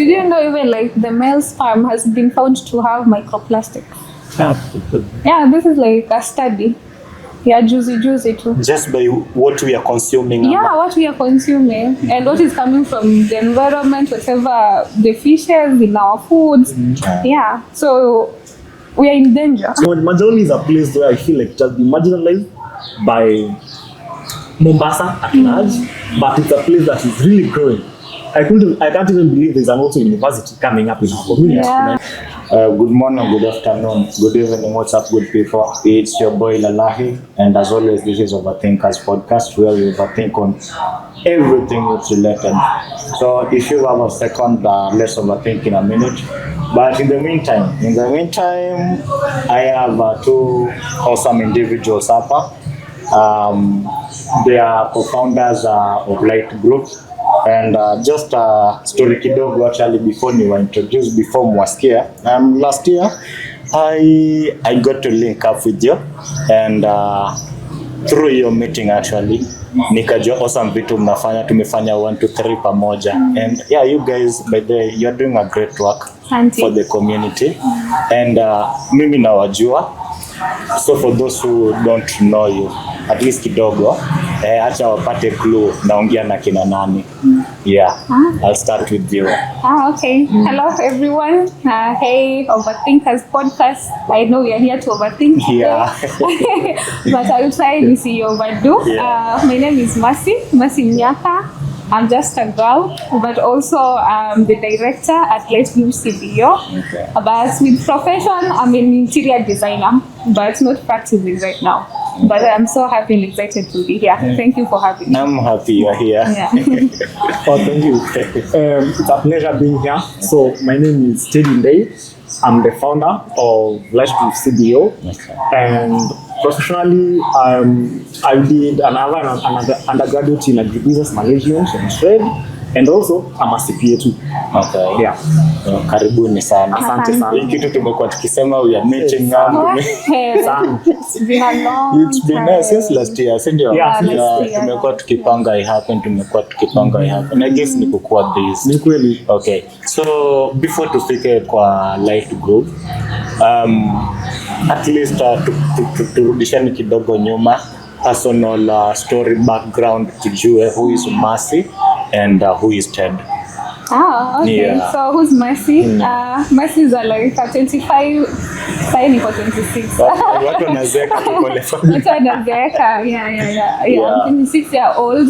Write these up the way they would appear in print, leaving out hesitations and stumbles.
Did you know even like the male sperm has been found to have microplastic? Yeah, this is like a study. Yeah, juicy too. Just by what we are consuming. Yeah, what we are consuming and what is coming from the environment, whatever the fishes in our foods. Yeah, so we are in danger. So Majaoni is a place where I feel like just be marginalized by Mombasa at large, but it's a place that is really growing. I can't even believe there's an also university coming up in our community. Yeah. Good morning, good afternoon, good evening, what's up, good people? It's your boy Lalahi, and as always, this is OVERTHINKERZ PODCAST, where we overthink on everything that's related. So if you have a second, let's overthink in a minute. But in the meantime, I have two awesome individuals hapa. They are co-founders of Light Group. And just a story kidogo actually before you were introduced, before mwasikia. Last year, I got to link up with you, and through your meeting actually, nikajua awesome vitu mnafanya, tumefanya 1 to 3 pamoja. And yeah, you guys, by the way, you're doing a great work for the community. And mimi nawajua. So for those who don't know you, at least kidogo, acha wapate clue naongea na kina nani. Yeah, I'll start with you. Okay. Hello everyone. Hey, OVERTHINKERZ Podcast. I know we are here to overthink. Yeah. But I'll try to see overdo. Yeah. My name is Mercy Nyaka. I'm just a girl, but also the director at Light Group CBO. Okay. But with profession, I'm an interior designer, but not practicing right now. Okay. But I'm so happy and excited to be here. Thank you for having me. I'm happy you're here. Yeah. Oh, thank you. It's a pleasure being here. So my name is Tedd. I'm the founder of Light Group CBO. Okay. And professionally, I did another undergraduate in agribusiness management and trade, and also I'm a CPA too. Okay. Yeah. Karibuni sana. Asante sana. Hii kitu tumekuwa tukisema we are meeting now. It's been a long It's been time. since last year, sindio? Yeah, last year. Tumekuwa tukipanga I happen. I guess ni kukua busy. Ni kweli. Okay. So before tufike kwa Light Group, at least turudishani kidogo nyuma, personal story background, tujue who is Mercy and who is Tedd. Okay. Yeah. So who's Mercy? Mercy is like 25, sign for 26. Watu wanazeeka tukolefa. Watu wanazeeka, yeah. I'm 26 years old.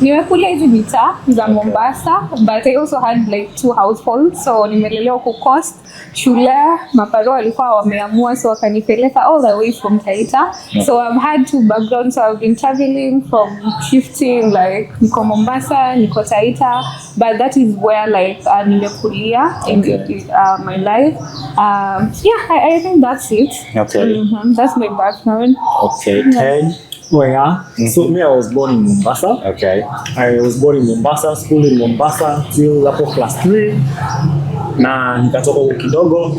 Nimekulia hizi mitaa za Mombasa, but I also had like 2 households. So nimelelewa huko Coast, shule, maparo walikuwa wameamua, so wakanipeleka all the way from Taita. So I've had 2 backgrounds. So I've been traveling from shifting, like niko Mombasa, niko Taita, but that is where like nimekulia in my life. I think that's it. Okay. That's my background. Okay, Tedd. Oh yeah. So me, I was born in Mombasa. Okay. I was born in Mombasa, school in Mombasa till hapo class 3. Na nikatoka huko kidogo.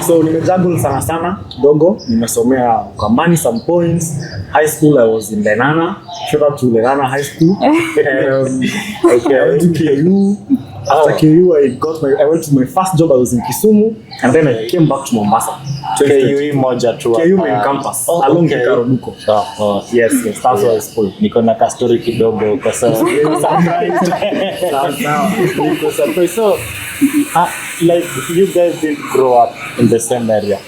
So nimejuggle sana kidogo. Nimesomea Ukambani some points. High school I was in Lenana. Shout out to Lenana High School. Okay. I went to KU. After KU, I went to my first job. I was in Kisumu, and then I came back to Mombasa. KU moja tu. KU main campus along Kikaroduko. Yes, that's what it's called. Niko na ka story kidogo kwa sababu niko surprised. So like you guys didn't grow up in the same area?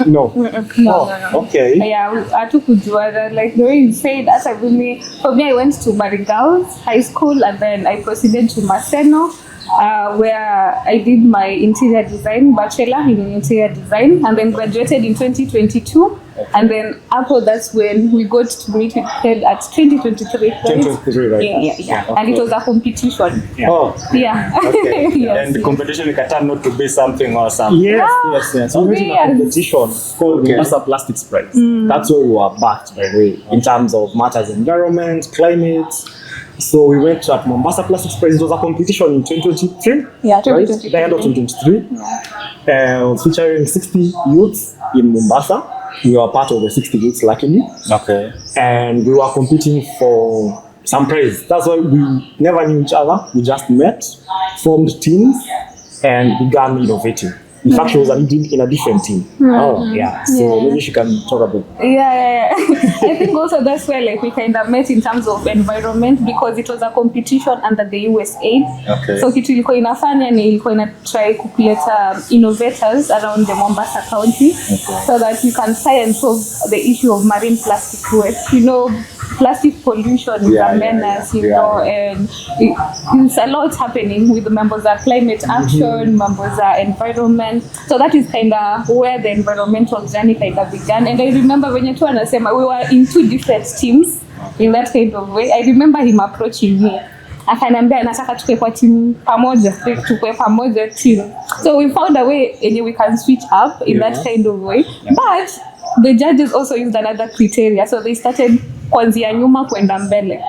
No. No. Okay. Yeah, hatukujua, like the way you said that. For me, I went to Girls High School, and then I proceeded to Maseno, where I did my interior design, bachelor in interior design, and then graduated in 2022. Okay. And then after that's when we got to meet with Tedd at 2023. Right? 2023, right? Yeah. Okay. And it was a competition. Yeah. Oh. Yeah. Okay. Yes, and the competition turned out to be something awesome. Yes. We went in a Yes. competition called Mombasa Plastics Prize. That's where we were backed, by the way, in terms of matters environment, climate. So we went at Mombasa Plastics Prize. It was a competition in 2023. Yeah, 2023. Right? The end of 2023. Featuring 60 youths in Mombasa. We were part of the 60 youths, luckily. Okay. And we were competing for some prize. That's why we never knew each other. We just met, formed teams, and began innovating. In fact, she was in a different team. Oh, Yeah, so maybe she can talk about. Yeah. I think also that's where like we kind of met in terms of environment, because it was a competition under the USAID. Okay. So kitu ilikuwa inafanya ni ilikuwa ina try kuleta innovators around the Mombasa County, so that we can try and solve the issue of marine plastic waste. You know, plastic pollution is a menace, you know, and it's a lot happening with the members of climate action, members of environment. So that is kind of where the environmental journey kind of began. And I remember when you we were in 2 different teams in that kind of way. I remember him approaching me. Akaniambia nataka tukue kwa team pamoja, tukue pamoja team. So we found a way and we can switch up in that kind of way. But the judges also used another criteria. So they started kuanzia nyuma kwenda mbele.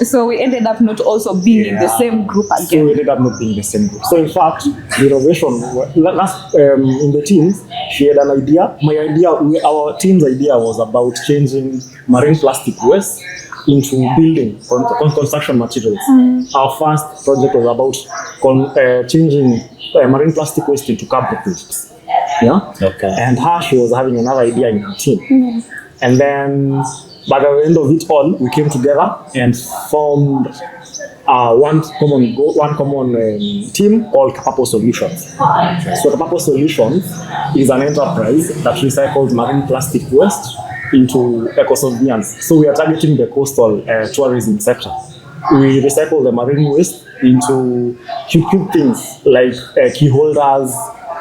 So we ended up not also being in the same group again. So we ended up not being the same group. So in fact, the innovation in the teams, she had an idea. Our team's idea was about changing marine plastic waste into building construction materials. Our first project was about changing marine plastic waste into carbon credits. Yeah. Okay. And she was having another idea in her team. And then by the end of it all, we came together and formed one common team called Kapapo Solutions. So Kapapo Solutions is an enterprise that recycles marine plastic waste into eco-surveillance. So we are targeting the coastal tourism sector. We recycle the marine waste into cute things like key holders,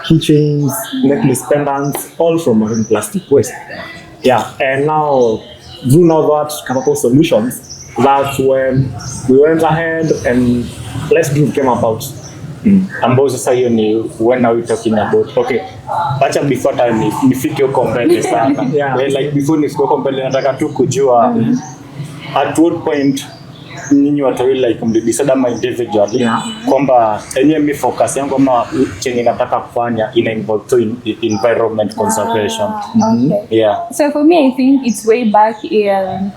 keychains, necklace pendants, all from marine plastic waste. Yeah, and now through that Kapapo Solutions, that's when we went ahead and Let's Group came about. Ambao sasa hiyo ni when are we talking about? Okay, acha before time nifike huko mbele sana. Like before nifike huko mbele nataka tu kujua at what point ninyi watu like mdecide ama individually kwamba enyewe mi focus yangu ama chenye nataka kufanya ina involve to environment conservation. So for me I think it's way back in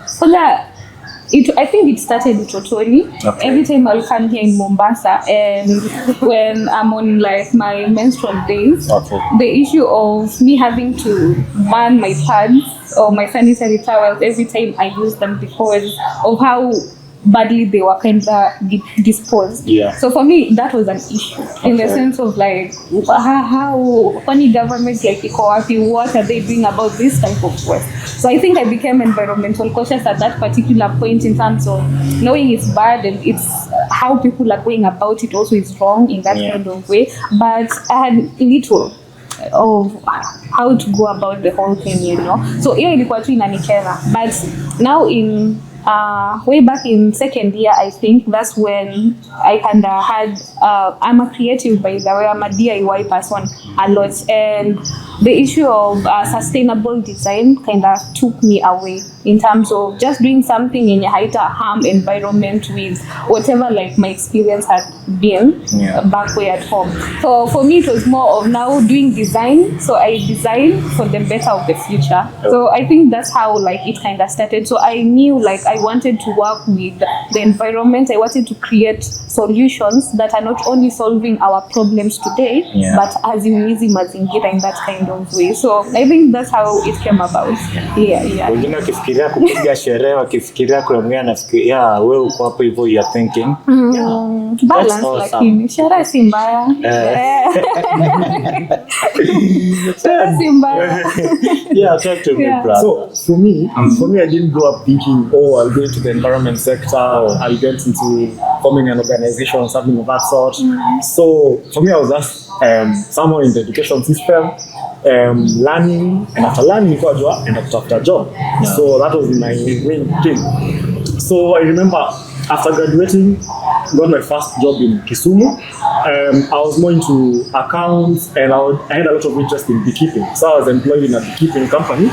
I think it started utotoni. Every time I'll come here in Mombasa and when I'm on like my menstrual days, the issue of me having to burn my pads or my sanitary towels every time I use them because of how badly they were kind of disposed. So for me that was an issue in the sense of like how funny government like what are they doing about this type of work. So I think I became environmental conscious at that particular point in terms of knowing it's bad and it's how people are going about it also is wrong in that kind of way, but I had little of how to go about the whole thing, you know. So hiyo ilikuwa tu inanikera, but now in way back in second year, I think that's when I kind of had I'm a creative by the way, I'm a DIY person a lot, and the issue of sustainable design kind of took me away in terms of just doing something in a higher harm environment with whatever like my experience had been back way at home. So for me it was more of now doing design, so I design for the better of the future. So I think that's how like it kind of started. So I knew like I wanted to work with the environment. I wanted to create solutions that are not only solving our problems today, but as in easy mazingira in that kind of way. So I think that's how it came about. Wengine wakifikiria kupiga sherehe, wakifikiria kuongea nafikiria wewe uko hapo hivyo you are thinking. Balance lakini sherehe si mbaya. Sherehe si mbaya. Talk to me, bro. So for me I didn't grow up thinking, I'll go into the environment sector, I'll get into forming an organization, something of that sort. So for me I was just someone in the education system, learning, and after learning I ended up after a job. So that was my main thing. So I remember after graduating, got my first job in Kisumu. I was more into accounts and I had a lot of interest in beekeeping. So I was employed in a beekeeping company.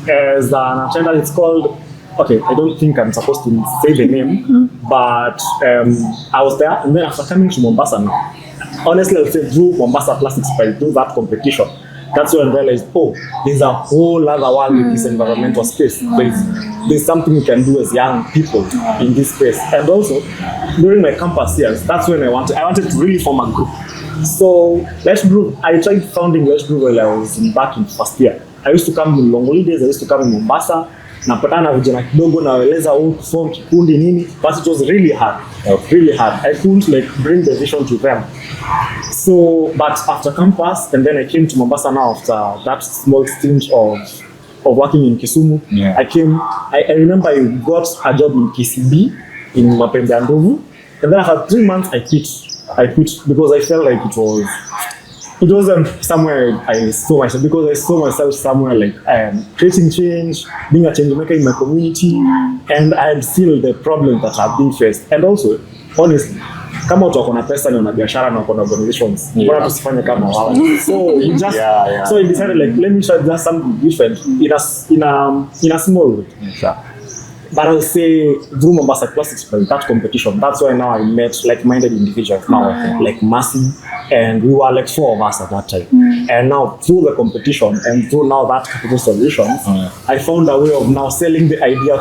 As an attendant, it's called, I don't think I'm supposed to say the name, but I was there, and then after coming to Mombasa now, honestly I'll say through Mombasa Plastics Prize, through that competition, That's when I realized, oh, there's a whole other world in this environmental space. There's something we can do as young people in this space. And also, during my campus years, that's when I wanted to really form a group. So Let's Group, I tried founding Let's Group while I was back in first year. I used to come in long holidays, I used to come in Mombasa, napatana vijana kidogo naeleza form kikundi nini, but it was really hard. Really hard. I couldn't like bring the vision to them. So, but after campus, and then I came to Mombasa now after that small stint of working in Kisumu. Yeah. I remember I got a job in KCB in Mapembe and Ndovu, and then after 3 months I quit because I felt like it wasn't somewhere I saw myself, because I saw myself somewhere like creating change, being a change maker in my community, and I had still the problems that are being faced. And also, honestly, kama watu wako na pesa na biashara na wako na organizations, bora tusifanye kama wao. So I decided like, let me try just something different in a small way. But I'll say through Mombasa Classics, that competition, that's why now I met like-minded individuals now, like Mercy, and we were like 4 of us at that time. And now through the competition and through now that capital solutions, I found a way of now selling the idea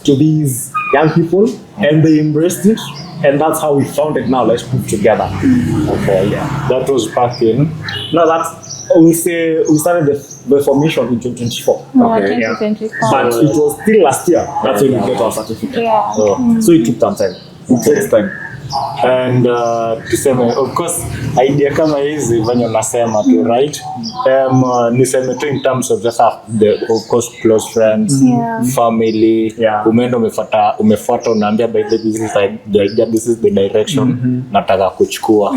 to these young people, and they embraced it, and that's how we founded now Let's Move Together. Okay, yeah. That was back in. Now we started the formation in 2024. Okay, 2024. But it was still last year. That's when we got our certificate. Yeah. So it took some time. It takes time. And tuseme of course idea kama hizi venye unasema tu right, niseme tu in terms of the of course close friends, family, umeenda umefuata unaambia by the this is the direction nataka kuchukua.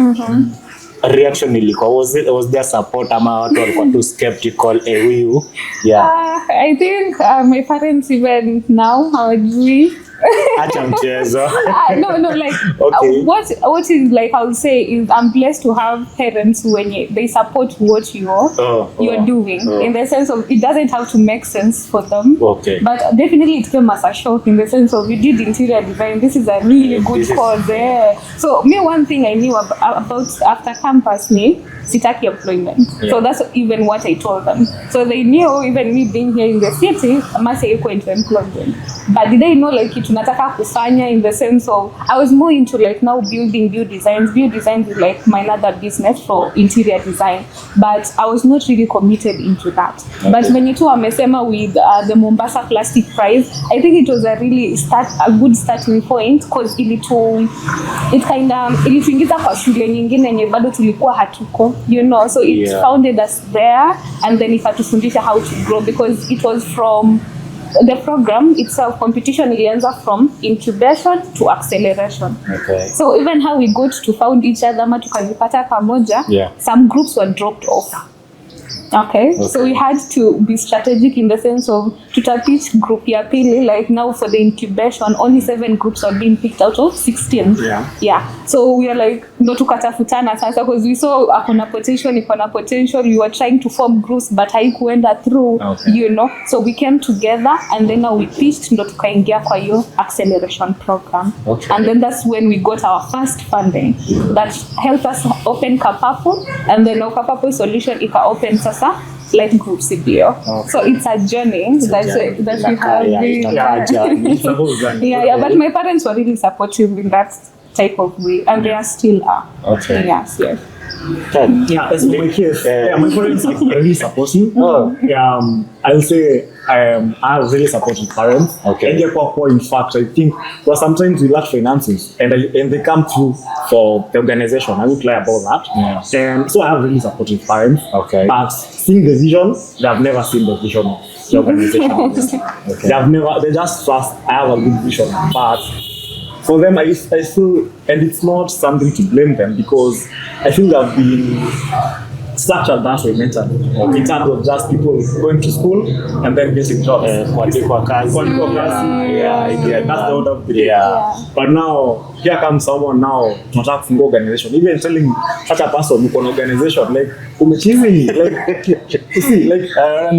Reaction ilikuwa, was there support ama watu walikuwa too skeptical huyu? I think my parents even now hawajui. Acha mchezo. No, like okay. What is like I would say is I'm blessed to have parents who they support what you're doing, in the sense of it doesn't have to make sense for them. Okay. But definitely it came as a shock in the sense of you did interior design. This is a really good cause. So me, one thing I knew about after campus sitaki employment. So that's even what I told them. So they knew even me being here in the city, I must say equal into employment. But did they know like tunataka kufanya, in the sense of I was more into like now building view designs. View designs is like my other business for interior design, but I was not really committed into that. Okay. But when you two amesema with the Mombasa Plastic Prize, I think it was a good starting point, because ilituingiza kwa shule nyingine yenye bado tulikuwa hatuko, so it founded us there, and then ikatufundisha how to grow, because it was from the program itself. Competition ilianza from incubation to acceleration. Okay. So even how we got to found each other, ama tukajipata pamoja, some groups were dropped off. Okay, so we had to be strategic in the sense of tutapitch group ya pili, like now for the incubation only 7 groups are being picked out of 16. So we are like ndo tukatafutana sasa, because we saw akona potential, we were trying to form groups but haikuenda through. So we came together, and then now we pitched ndo tukaingia kwa hiyo acceleration program. And then that's when we got our first funding that helped us open Kapapo, and then our Kapapo solution ika open sasa Light Group CBO. So it's a journey that we have. But my parents were really supportive in that type of way, and they still are. Okay. Yes. As my case, my parents are really supportive. I'll say I have really supportive parents. Okay. And in fact, I think sometimes we lack finances, and they come through for the organization. I won't lie about that. And so I have really supportive parents. Okay. But seeing the vision, they have never seen the vision of the organization. They just trust I have a good vision, but for them, I feel, and it's not something to blame them, because I feel they've been structured that way mentally, in terms of just people going to school and then getting jobs. That's the order of the day. But now, here comes someone now to attack from organization. Even telling such a person who can organization, like, like, you see, like, but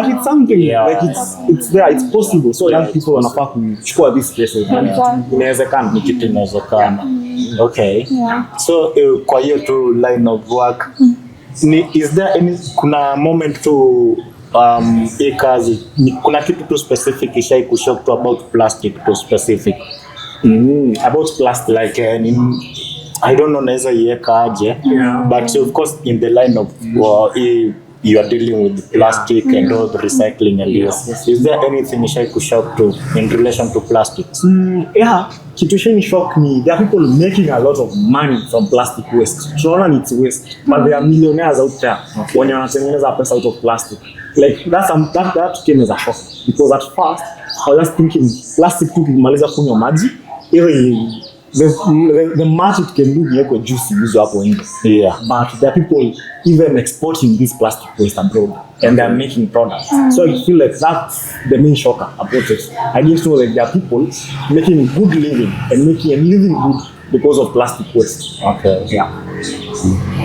it's something, like, it's there, it's possible. So young people wanafaa kuchukua this space. Inawezekana. Okay. Yeah. So kwa hiyo tu line of work, is there any kuna moment to hii kazi kuna kitu tu specific ishai kushock to about plastic to specific About plastic, like I don't know naweza iweka aje, but of course in the line of you are dealing with plastic and all the recycling and yes. Is there anything ishai kushock to in relation to plastics? Yeah, situation shock me. There are people making a lot of money from plastic waste. Tunaona it's waste, but there are millionaires out there when you wanatengeneza pesa out of plastic. Like that came as a shock because at first I was just thinking plastic tu kimaliza kunywa maji, the much it can do yeko juice hizo hapo nje. Yeah. But there are people even exporting this plastic waste abroad and they are making products. So I feel like that's the main shocker about it. I didn't know that there are people making good living and living good because of plastic waste. Okay. Yeah.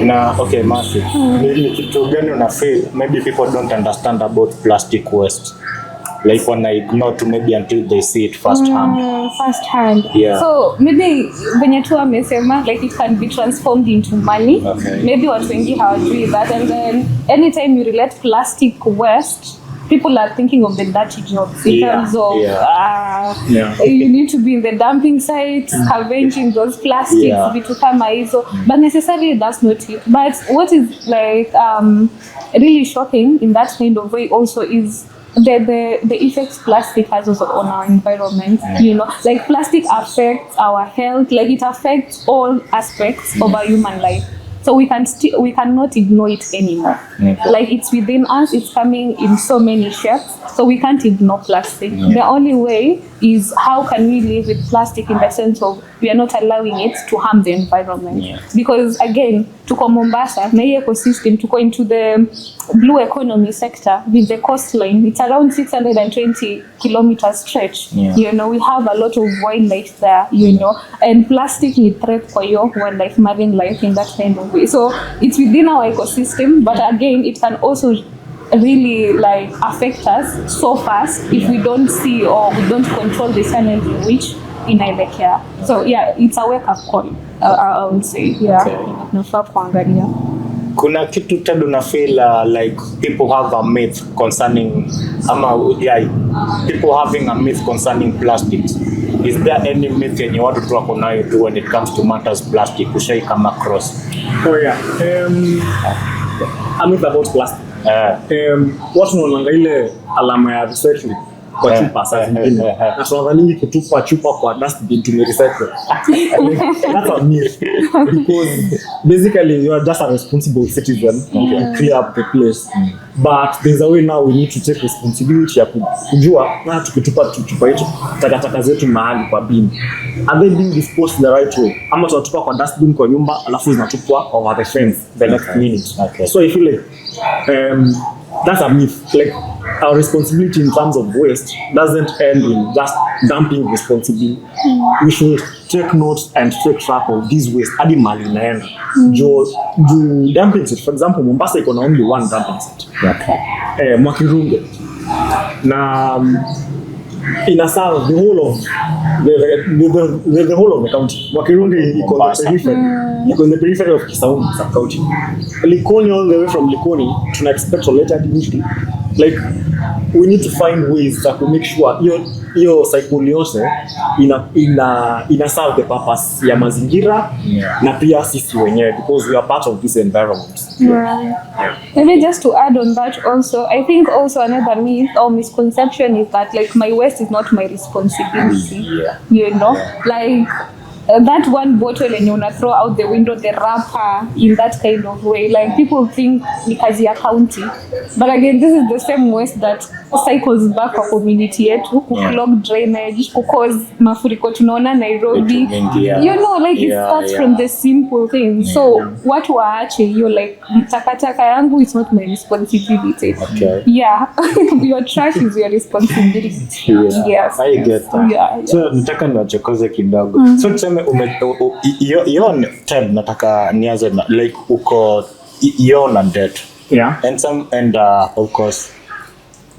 Na okay, Mercy. Ni kitu gani una feel maybe people don't understand about plastic waste? Like when I ignore to maybe until they see it firsthand. Firsthand. Yeah. So maybe venye tu amesema like it can be transformed into money. Okay. Maybe watu wengi hawajui that, and then anytime you relate plastic waste, people are thinking of the dirty jobs in terms of you need to be in the dumping sites, scavenging those plastics, vitu kama hizo. But necessarily that's not it. But what is like really shocking in that kind of way also is the effects plastic has also on our environment. You know, like plastic affects our health, like it affects all aspects of our human life. So we cannot ignore it anymore. Like it's within us, it's coming in so many shapes. So we can't ignore plastic. The only way is how can we live with plastic in the sense of we are not allowing it to harm the environment. Because again, tuko Mombasa, na ecosystem, tuko into the blue economy sector with the coastline. It's around 620 kilometers stretch. You know, we have a lot of wildlife there, you know, and plastic is threat for your wildlife, marine life in that kind of way. So it's within our ecosystem, but again, it can also really like affect us so fast if we don't see or we don't control the channel in which inaelekea. So yeah, it's a wake up call, I would say. Yeah. Nafaa kuangalia. Kuna kitu Tedd una feel like people have a myth concerning people having a myth concerning plastics. Is there any myth yenye watu tu wako nayo tu when it comes to matters plastic ushai come across? Oh yeah. A myth about plastic. Watu wanaanga ile alama ya recycling kwa chupa saa zingine. Na tunaangalia kutupa chupa kwa dustbin to recycle. That's a myth because basically you are just a responsible citizen to clear up the place. But there's a way now we need to take responsibility ya kujua na tukitupa chupa yetu takataka zetu mahali kwa bin. Are they being disposed the right way? Ama tunatupa kwa dustbin kwa nyumba alafu zinatupwa over the fence the next minute. So I feel like that's a myth. Like our responsibility in terms of waste doesn't end in just dumping responsibility. We should take notes and take track of these waste. Hadi mali naenda. Do dumping site. For example, Mombasa iko na only one dumping site. Mwakirunge. Na in a south, the whole of the whole of the county. Mwakirunge iko in the periphery of Kisauni sub-county. Likoni all the way from Likoni, tuna expect to later initially. Like we need to find ways to make sure your cycle yote ina serve the purpose ya mazingira na pia sisi wenyewe because we are part of this environment. Maybe just to add on that also, I think also another myth or misconception is that like my waste is not my responsibility. You know, like that one bottle and you wanna throw out the window, the wrapper in that kind of way. Like people think because you're county, but again, this is the same waste that cycles back for community yetu, clog drainage, cause mafuriko tunaona Nairobi. You know, like it starts from the simple things. So what waache, you're like takataka yangu is not my responsibility. Your trash is your responsibility. Yes. I get that. So nataka niwachokoze kidogo. So tuseme you're Tedd, nataka nianze like uko you're na debt. And of course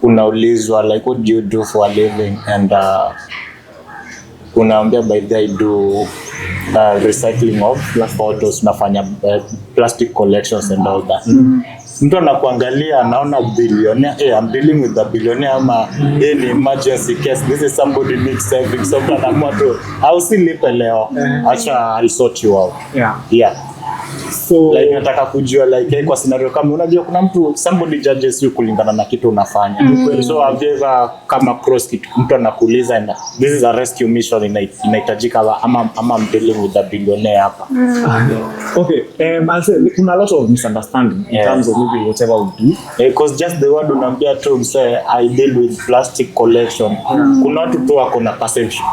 unaulizwa like what do you do for a living and unaambia by the I do recycling of bottles, nafanya plastic collections and all that. Mtu anakuangalia anaona billionaire, I'm dealing with the billionaire, ama in emergency case this is somebody needs saving, so anaamua tu au silipe leo, acha I'll sort you out. Yeah. So like nataka kujua like kwa scenario kama unajua kuna mtu somebody judges you kulingana na kitu unafanya. So aveva kama cross kitu mtu anakuuliza and this is a rescue mission inahitajika ama I'm dealing with the billionaire hapa. Okay, I'll say kuna a lot of misunderstanding in terms of maybe whatever we do, because just the word unaambia tu mse I deal with plastic collection. Kuna watu tu wako na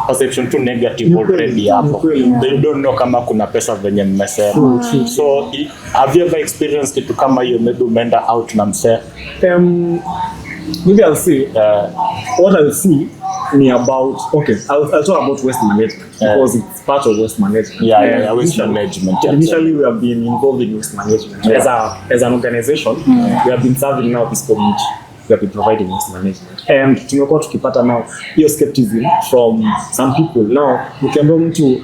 perception too negative already hapo. They don't know kama kuna pesa venye mmesema. So have you ever experienced kitu kama hiyo, maybe umeenda out na mse? Maybe I'll say what I'll see ni about, okay, I'll talk about waste management because it's part of waste management. Yeah, waste management. Initially we have been involved in waste management as an organization. We have been serving now this community. We have been providing waste management, and tumekuwa tukipata now hiyo skepticism from some people. Now ukiambia mtu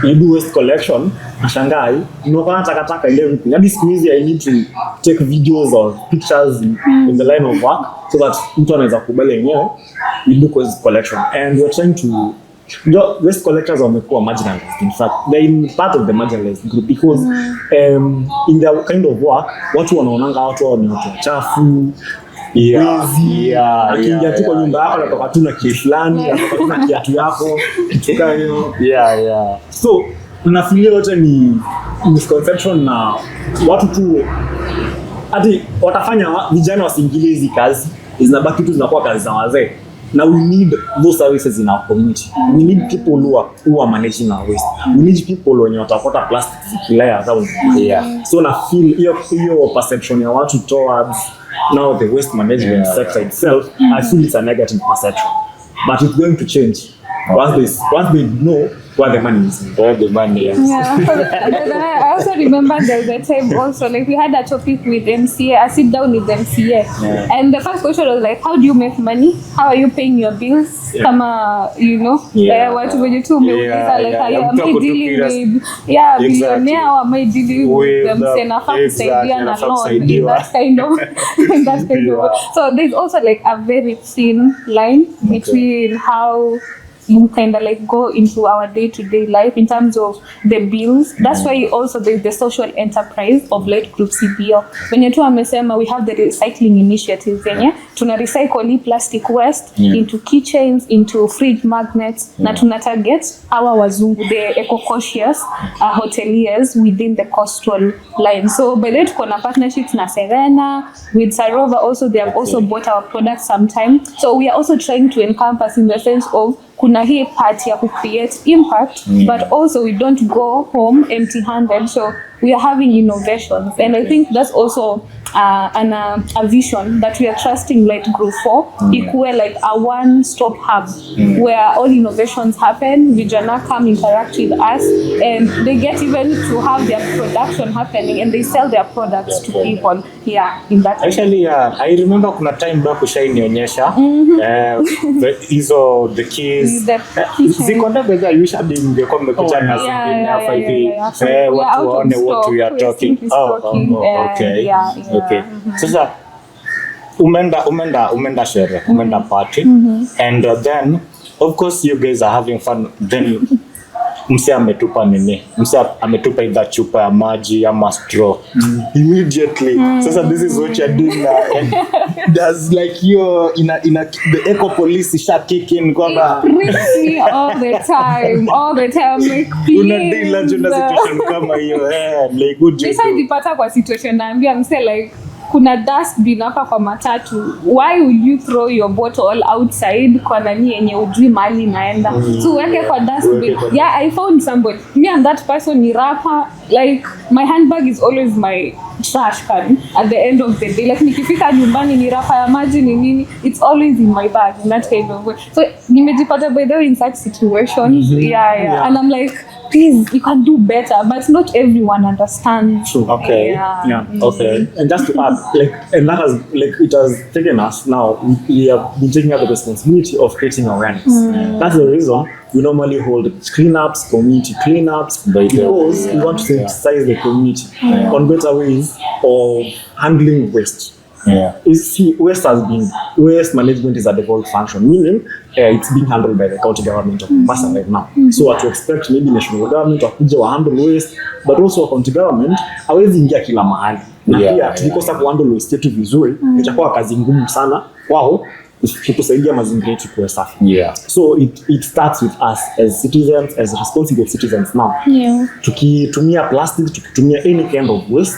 you do waste collection, ashangai unaona takataka ile everything. Hadi siku hizi I need to take videos or pictures in the line of work so that mtu anaweza kubali yenyewe you do waste collection. And we are trying to waste collectors wamekuwa marginalized. In fact, they're in part of the marginalized group because in their kind of work watu wanaonanga watu ni watu wachafu. Akiingia tu kwa nyumba yako anatoka tu na kitu fulani, anatoka tu na kiatu yako, kutoka hiyo. So unafikiria wote ni misconception na watu tu hadi watafanya vijana wasiingilie hizi kazi, zinabaki tu zinakuwa kazi za wazee. Now we need those services in our community. We need people who are managing our waste. We need people wenye watapata plastic zikilea around. So na feel hiyo perception ya watu towards now the waste management sector itself, I feel it's a negative perception, but it's going to change once they know where the money is. Where the money is. I also remember there was a time also like we had a topic with MCA, I sit down with MCA, and the first question was like, how do you make money? How are you paying your bills? Kama you know, watu wenye tu umeuliza like am I dealing with billionaire or am I dealing with them saying kusaidia na loan in that kind of so there's also like a very thin line between how you kind of like go into our day-to-day life in terms of the bills. That's why also there's the social enterprise of Light Group CPO. When you amesema we have the recycling initiatives, tuna recycle plastic waste into keychains, into fridge magnets, na tuna target our wazungu, the eco-conscious hoteliers within the coastal line. So by that tuko na partnerships na Serena, with Sarova also, they have also bought our products sometime. So we are also trying to encompass in the sense of kuna hii part ya create impact, but also we don't go home empty-handed. So we are having innovations, and I think that's also a vision that we are trusting Light Group for. Equal like a one-stop hub where all innovations happen. Vijana come interact with us, and they get even to have their production happening, and they sell their products to people here in that. Actually, I remember kuna time back ushainionyesha hizo the keys. Ziko ndani za usually ningekuwa mmekuja na zingine hapa hivi watu waone what we are talking. Okay. Sasa umenda sherehe, umenda party, and then of course you guys are having fun. Then mse ametupa nini? Mse ametupa either chupa ya maji ama straw. Immediately. Sasa this is what you're doing now. And there's like the eco police isha kick in kwamba all the time like una deal na situation kama hiyo like good job. Nisajipata kwa situation naambia mse like kuna dustbin hapa kwa matatu, why will you throw your bottle outside kwa nani yenye ujui mali naenda? So weke kwa dustbin. I found somebody, me and that person ni rapper, like my handbag is always my trash can at the end of the day. Like nikifika nyumbani ni rapper ya maji ni nini, it's always in my bag in that kind of way. So nimejipata by the way in such situations. And I'm like please, you can do better, but not everyone understands. True. Okay. Yeah. Okay. And just to add, and that has, it has taken us now. We have been taking up the responsibility of creating awareness. That's the reason we normally hold cleanups, community cleanups, because we want to sensitize the community on better ways of handling waste. You see, waste management is a default function, meaning it's being handled by the county government of Mombasa right now. So what to expect, maybe national government wakuje handle waste, but also county government hawezi ingia kila mahali. Na pia tukikosa kuhandle waste yetu vizuri, itakuwa kazi ngumu sana wao kutusaidia mazingira yetu kuwa safi. So it starts with us as citizens, as responsible citizens now. Tukitumia plastic, tukitumia any kind of waste,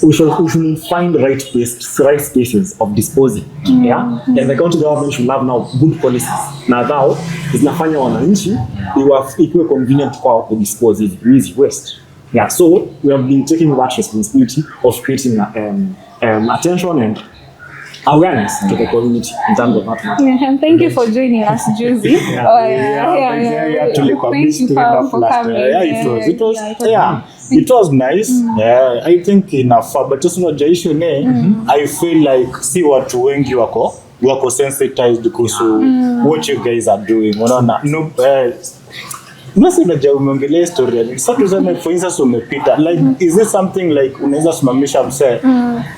we should find right spaces of disposing. And the county government should have now good policies. Now zinafanya wananchi ikuwe convenient kwa dispose hizi waste. So we have been taking that responsibility of creating attention and awareness to the community in terms of that. Thank you for joining us, Josie. Thank you for coming. It was nice. I think enough, but just not issue I feel like see watu wengi wako sensitized kuhusu what you guys are doing. Unaona unajua umeongelea story. Sasa tuseme for instance umepita, like is this something like unaweza simamisha msee?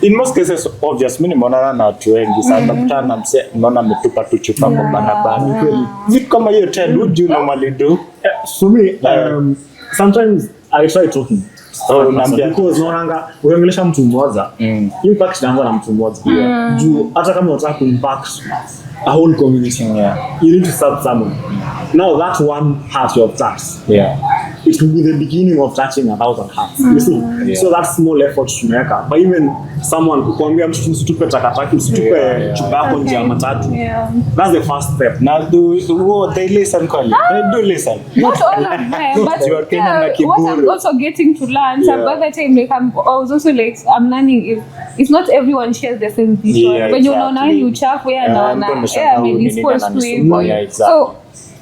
In most cases obvious mimi nimeona na watu wengi sana nakutana na msee unaona ametupa tu chupa kwa barabara. Kweli vitu kama hiyo Ted, what do you normally do? For me, sometimes I try talking. Because unaona unaongelesha mtu mmoja, impact inaanza na mtu mmoja. Juu hata kama unataka kuimpact a whole community, you need to start somewhere. Now that one heart you have touched, it will be the beginning of touching 1,000 hearts. You see, so that small effort tunaweka. But even someone kuambia mtu usitupe takataka, usitupe chupa yako nje ya matatu, that's the first step. Now they listen call. They do listen. Not all of them, but what I'm also getting to learn, some other time like I was also like I'm learning it's not everyone shares the same vision. When you know now you uchafu I'm disposed to it. So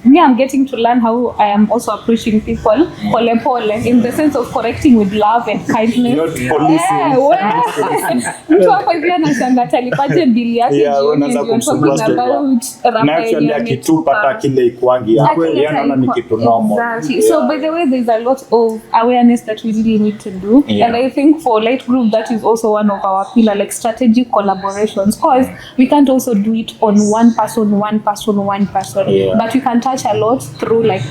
me, I'm getting to learn how I am also approaching people pole in the sense of correcting with love and kindness. Not policing. Mtu hapa hivi anashangaa talipaje bili yake jioni and you're talking about actually akitupa hata kile ikwangi hapo anaona ni kitu normal. Exactly. So by the way, there's a lot of awareness that we really need to do, and I think for Light Group that is also one of our pillar, like strategic collaborations, because we can't also do it on one person, but we can touch a lot through like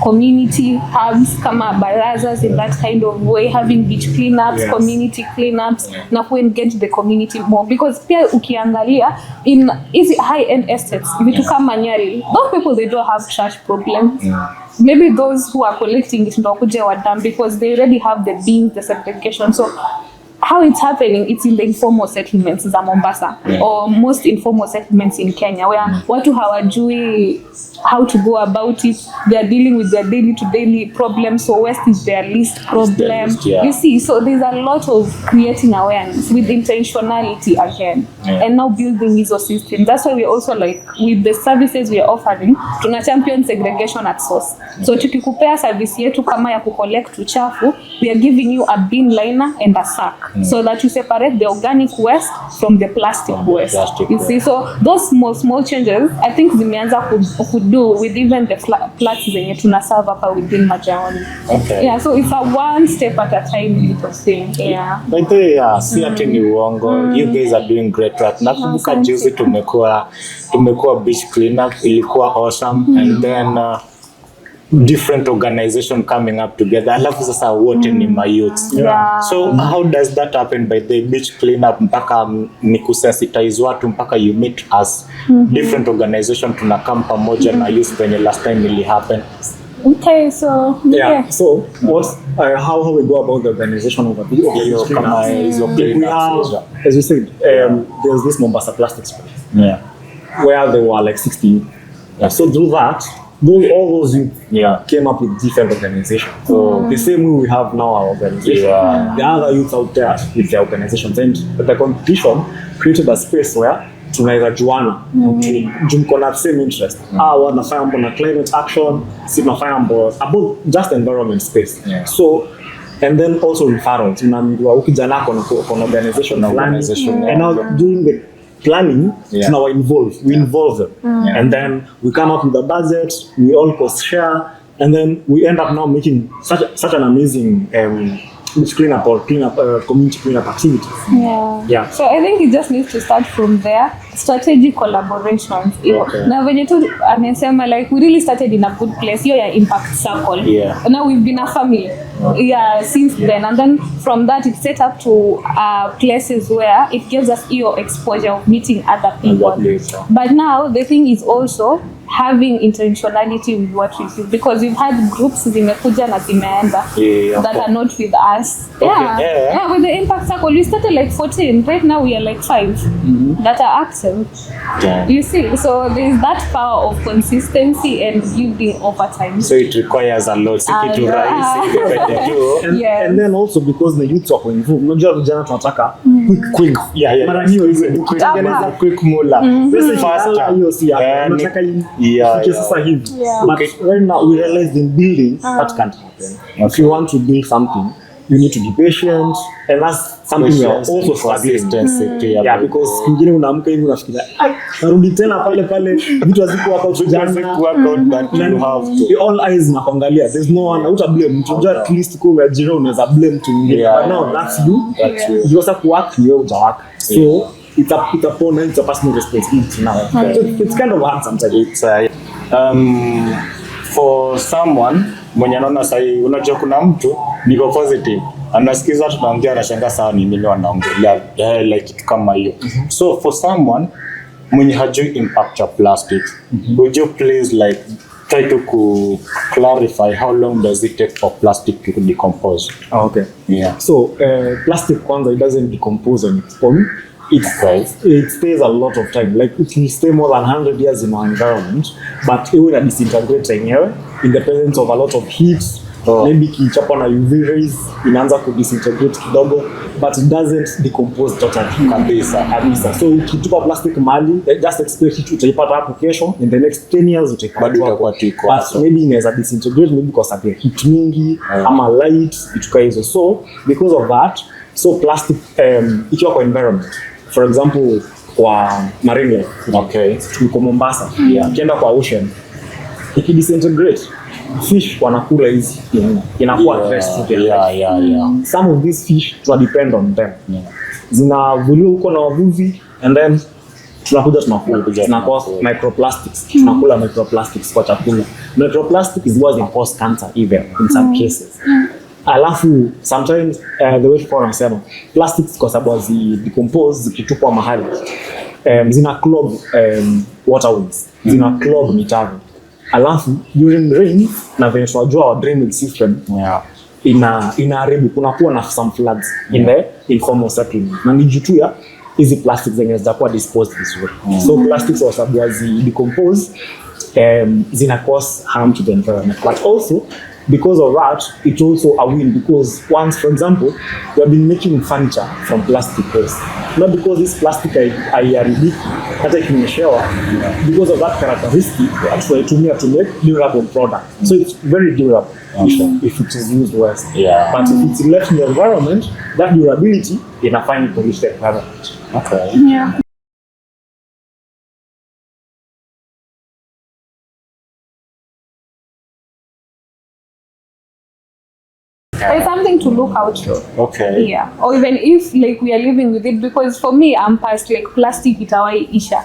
community hubs kama barazas, in that kind of way, having beach cleanups, community cleanups, na ku engage the community more, because pia ukiangalia in easy high end estates vitu kama Nyali, those people they don't have trash problems. Maybe those who are collecting it ndo kuje wadam because they already have the bins, the segregation. So how it's happening, it's in the informal settlements za Mombasa, or most informal settlements in Kenya, where watu hawajui how to go about it. They are dealing with their daily to daily problems, so waste is their least problem. You see, so there's a lot of creating awareness with intentionality again, and now building these systems. That's why we also like with the services we are offering, tuna champion segregation at source. So tukikupea service yetu kama ya kucollect uchafu, we are giving you a bin liner and a sack, so that you separate the organic waste from the plastic waste. You see, so those small changes I think zimeanza do with even the flats zenye tuna serve hapa within Majaoni. So it's a one step at a time little thing. But si ati ni uongo. You guys are doing great work. Nakumbuka juzi tumekuwa beach cleanup, ilikuwa awesome, and then different organization coming up together. Alafu sasa wote ni mayouths. So how does that happen by the beach cleanup mpaka ni kusensitize watu mpaka you meet us different organization tunakam pamoja na youth when last time really happened? Okay, so so what's how we go about the organization of the beach cleanup? As you said, there's this Mombasa Plastics where there were like 16. So through that all those youth came up with different organizations. So the same way we have now our organization, the other youths out there with their organizations, and the competition created a space where tunaweza juana juu mko na same interest. Wanafanya mambo na climate action, si tunafanya mambo about just environment space. So and then also referrals, unaambiwa ukijana kuna organization na and now doing the planning, we involve them, and then we come up with a budget, we all cost share, and then we end up now making such an amazing community cleanup activities. Yeah. So I think it just needs to start from there. Strategic collaborations. Now when you told amesema like we really started in a good place. You're your impact circle. Now we've been a family. Since then, and then from that it set up to places where it gives us your exposure of meeting other people. But now the thing is also having intentionality with what we do, because we've had groups zimekuja na zimeenda that are not with us. With the impact circle we started like 14. Right now we are like 5 that are active. You see, so there is that power of consistency and building over time. So it requires a lot. And then also because the youth are involved, unajua vijana tunataka quick. Mara hiyo kutengeneza quick mola. Faster. Hiyo si hapa. Tunataka sasa hivi. But right now we realize in building that can't happen. If you want to build something, you need to be patient, and that's something we are also struggling. Because kingine unaamka hivi unafikiria narudi tena pale vitu hazikuwa kwa ujana, but you have to all eyes na kuangalia. There's no one out to blame. Unajua at least kwa umeajiri unaweza blame to me. But now that's you. You also work you ujawaka. So it's a personal responsibility now. It's kind of hard sometimes. For someone mwenye anaona sahi, unajua kuna mtu niko positive anasikiza tunaongea anashangaa sawa ni mimi wanaongelea like kitu kama hiyo. So for someone mwenye hajui impact of plastics, would you please like try to clarify how long does it take for plastic to decompose? Okay. So plastic kwanza, it doesn't decompose on its own. It stays a lot of time. Like it will stay more than 100 years in our environment, but it will disintegrate yenyewe in the presence of a lot of heat. Maybe kichapa na UV rays inaanza ku disintegrate kidogo, but it doesn't decompose totally kabisa. So ukitupa plastic mali, just expect it utaipata hapo kesho, in the next 10 years utaipata kwa tiko. But maybe inaweza disintegrate maybe because of the heat mingi ama light ituka hizo. So because of that, so plastic ikiwa kwa environment, for example kwa marine life, tuko Mombasa, ukienda kwa ocean ikidisintegrate, fish wanakula hizi inakuwa stressed. Some of these fish to depend on them. Zinavuliwa huko na wavuvi, and then tunakuja tunakula microplastics. Tunakula microplastics kwa chakula. Microplastic is what cause cancer even in some cases. Alafu sometimes the way for example plastics kwa sababu zi decompose zikitupwa mahali zina clog waterways, zina clog mitaro. Alafu during rain na venye tunajua our drainage system inaharibu, kunakuwa na some floods in the informal settlement, na nijutia hizi plastics zenye zitakuwa disposed vizuri. So plastics kwa sababu zi decompose zina cause harm to the environment, but also because of that, it's also a win, because once, for example, we have been making furniture from plastic waste. Not because this plastic haiharibiki hata ikinyeshewa, because of that characteristic, actually to make durable product. So it's very durable if it is used well. But if it's left in the environment, that durability inafanya polish the environment. There's something to look out for. Or even if like we are living with it, because for me I'm past like plastic itawai isha.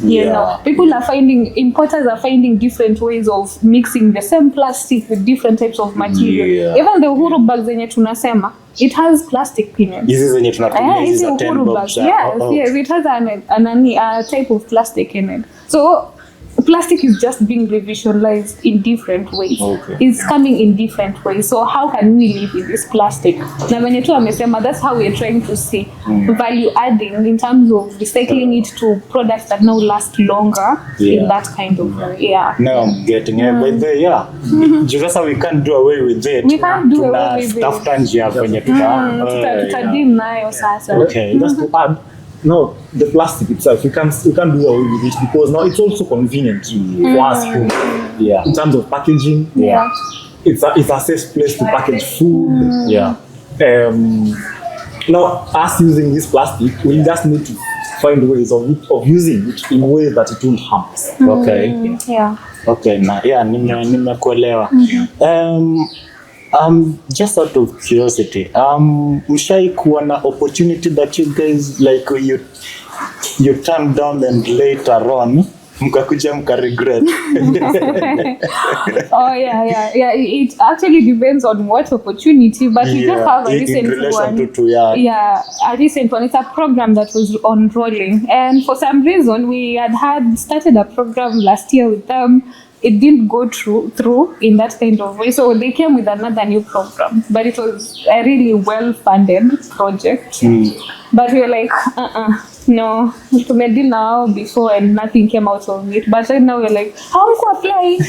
You know, people are finding, importers are finding different ways of mixing the same plastic with different types of material. Even the uhuru bags zenye tunasema, it has plastic in it. Hizi zenye tunatumia hizi za 10 bob. Yes, it has a type of plastic in it. So plastic is just being revisualized in different ways. It's coming in different ways. So how can we live with this plastic? Na venye tu amesema, that's how we are trying to see value adding in terms of recycling it to products that now last longer in that kind of way. Now I'm getting it. But just we can't do away with it. We can't do away with it. Tafuta njia venye tutadim nayo sasa. Just to add, no, the plastic itself, we can't do away with it because now it's also convenient for us in terms of packaging. It's a safe place to package food. Now, us using this plastic, we just need to find ways of using it in ways that it won't harm us. Okay, nimekuelewa. Just out of curiosity, mshai kuwa na opportunity that you guys like you turned down and later on mkakuja mka regret? It actually depends on what opportunity, but we just have a recent one. A recent one. It's a program that was on rolling, and for some reason we had started a program last year with them. It didn't go through in that kind of way, so they came with another new program, but it was a really well-funded project. But we were like, no, we made it now before and nothing came out of it. But right now we're like, I'm to apply.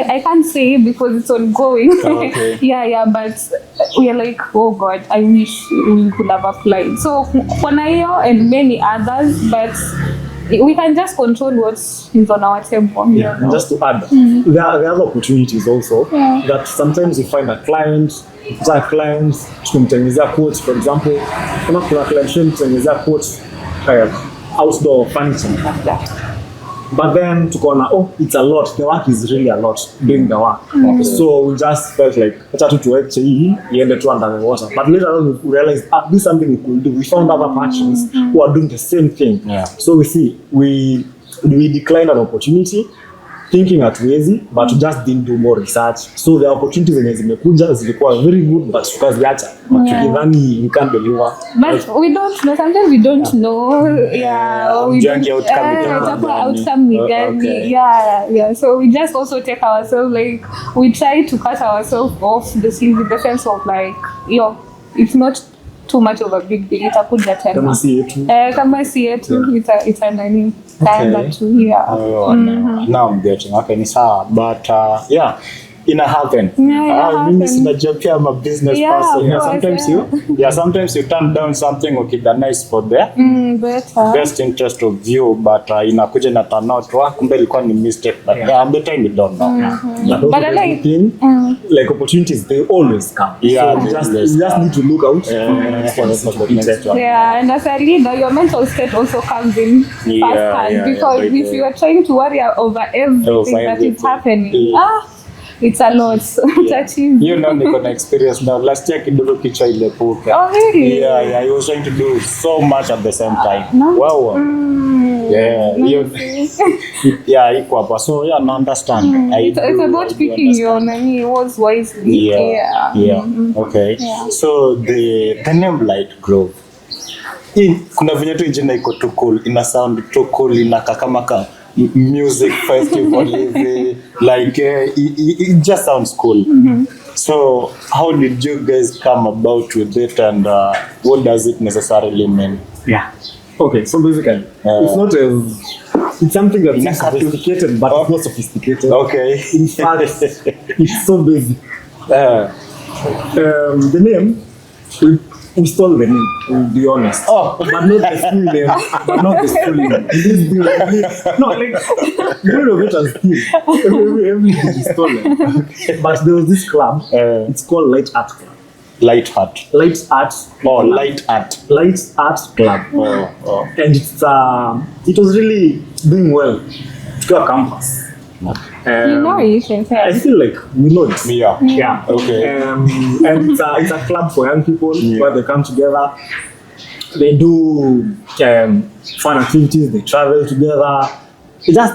I can't say because it's ongoing. But we're like, oh God, I wish we could have applied. So for Nayo and many others, but we can just control what is on our table. And just to add, there are other opportunities also that sometimes you find a client, tumtengenezea quotes, for example, kuna client tumtengenezea quotes outdoor furniture. But then tukaona, it's a lot. The work is really a lot doing the work. So we just felt like acha tu tuache hii iende tu under the water. But later on we realized this is something we could do. We found other merchants who are doing the same thing. So we declined an opportunity thinking hatuwezi, but we just didn't do more research. So the opportunities zenye zimekuja zilikuwa very good, but tukaziacha. Tukidhani we can't deliver. But we don't know. Sometimes we don't know. We don't outcome gani. So we just also take ourselves, like, we try to cut ourselves off the sleeve in the sense of like, it's not too much of a big deal. Itakuja tena. Kama si yetu, ita nani. Now I'm getting ni sawa, but ina happen. Mimi sinajua I'm a business person. Sometimes you turn down something ukidhani for the best interest of you, but inakuja na turn out kumbe ilikuwa ni mistake, but I'm the time we don't know. But I like like opportunities, they always come. So you just need to look out for the and as a leader, your mental state also comes in first because if you are trying to worry over everything that is happening, it's a lot. Niko na experience now. Last year kidogo kichwa ilipuka. Oh really? I was trying to do so much at the same time. Iko hapa. So no understand. It's about picking your words wisely. Okay. So the name Light Grove. Kuna venye tu jina iko too cool, ina sound too cool, inaka kama music festival like it just sounds cool. So how did you guys come about with it, and what does it necessarily mean? Okay, so basically it's something that is sophisticated, but it's not sophisticated. Okay. In fact, it's so basic. The name, we stole the name, to be honest. But not the full name. No, like, we don't know which is still. Everything is stolen. But there was this club, it's called Light Art Club. Light Art. Light Art. Light Art. Light Art Club. And it was really doing well to our campus. I feel like we know it. Yeah. Okay. And it's a club for young people where they come together. They do fun activities. They travel together. It's just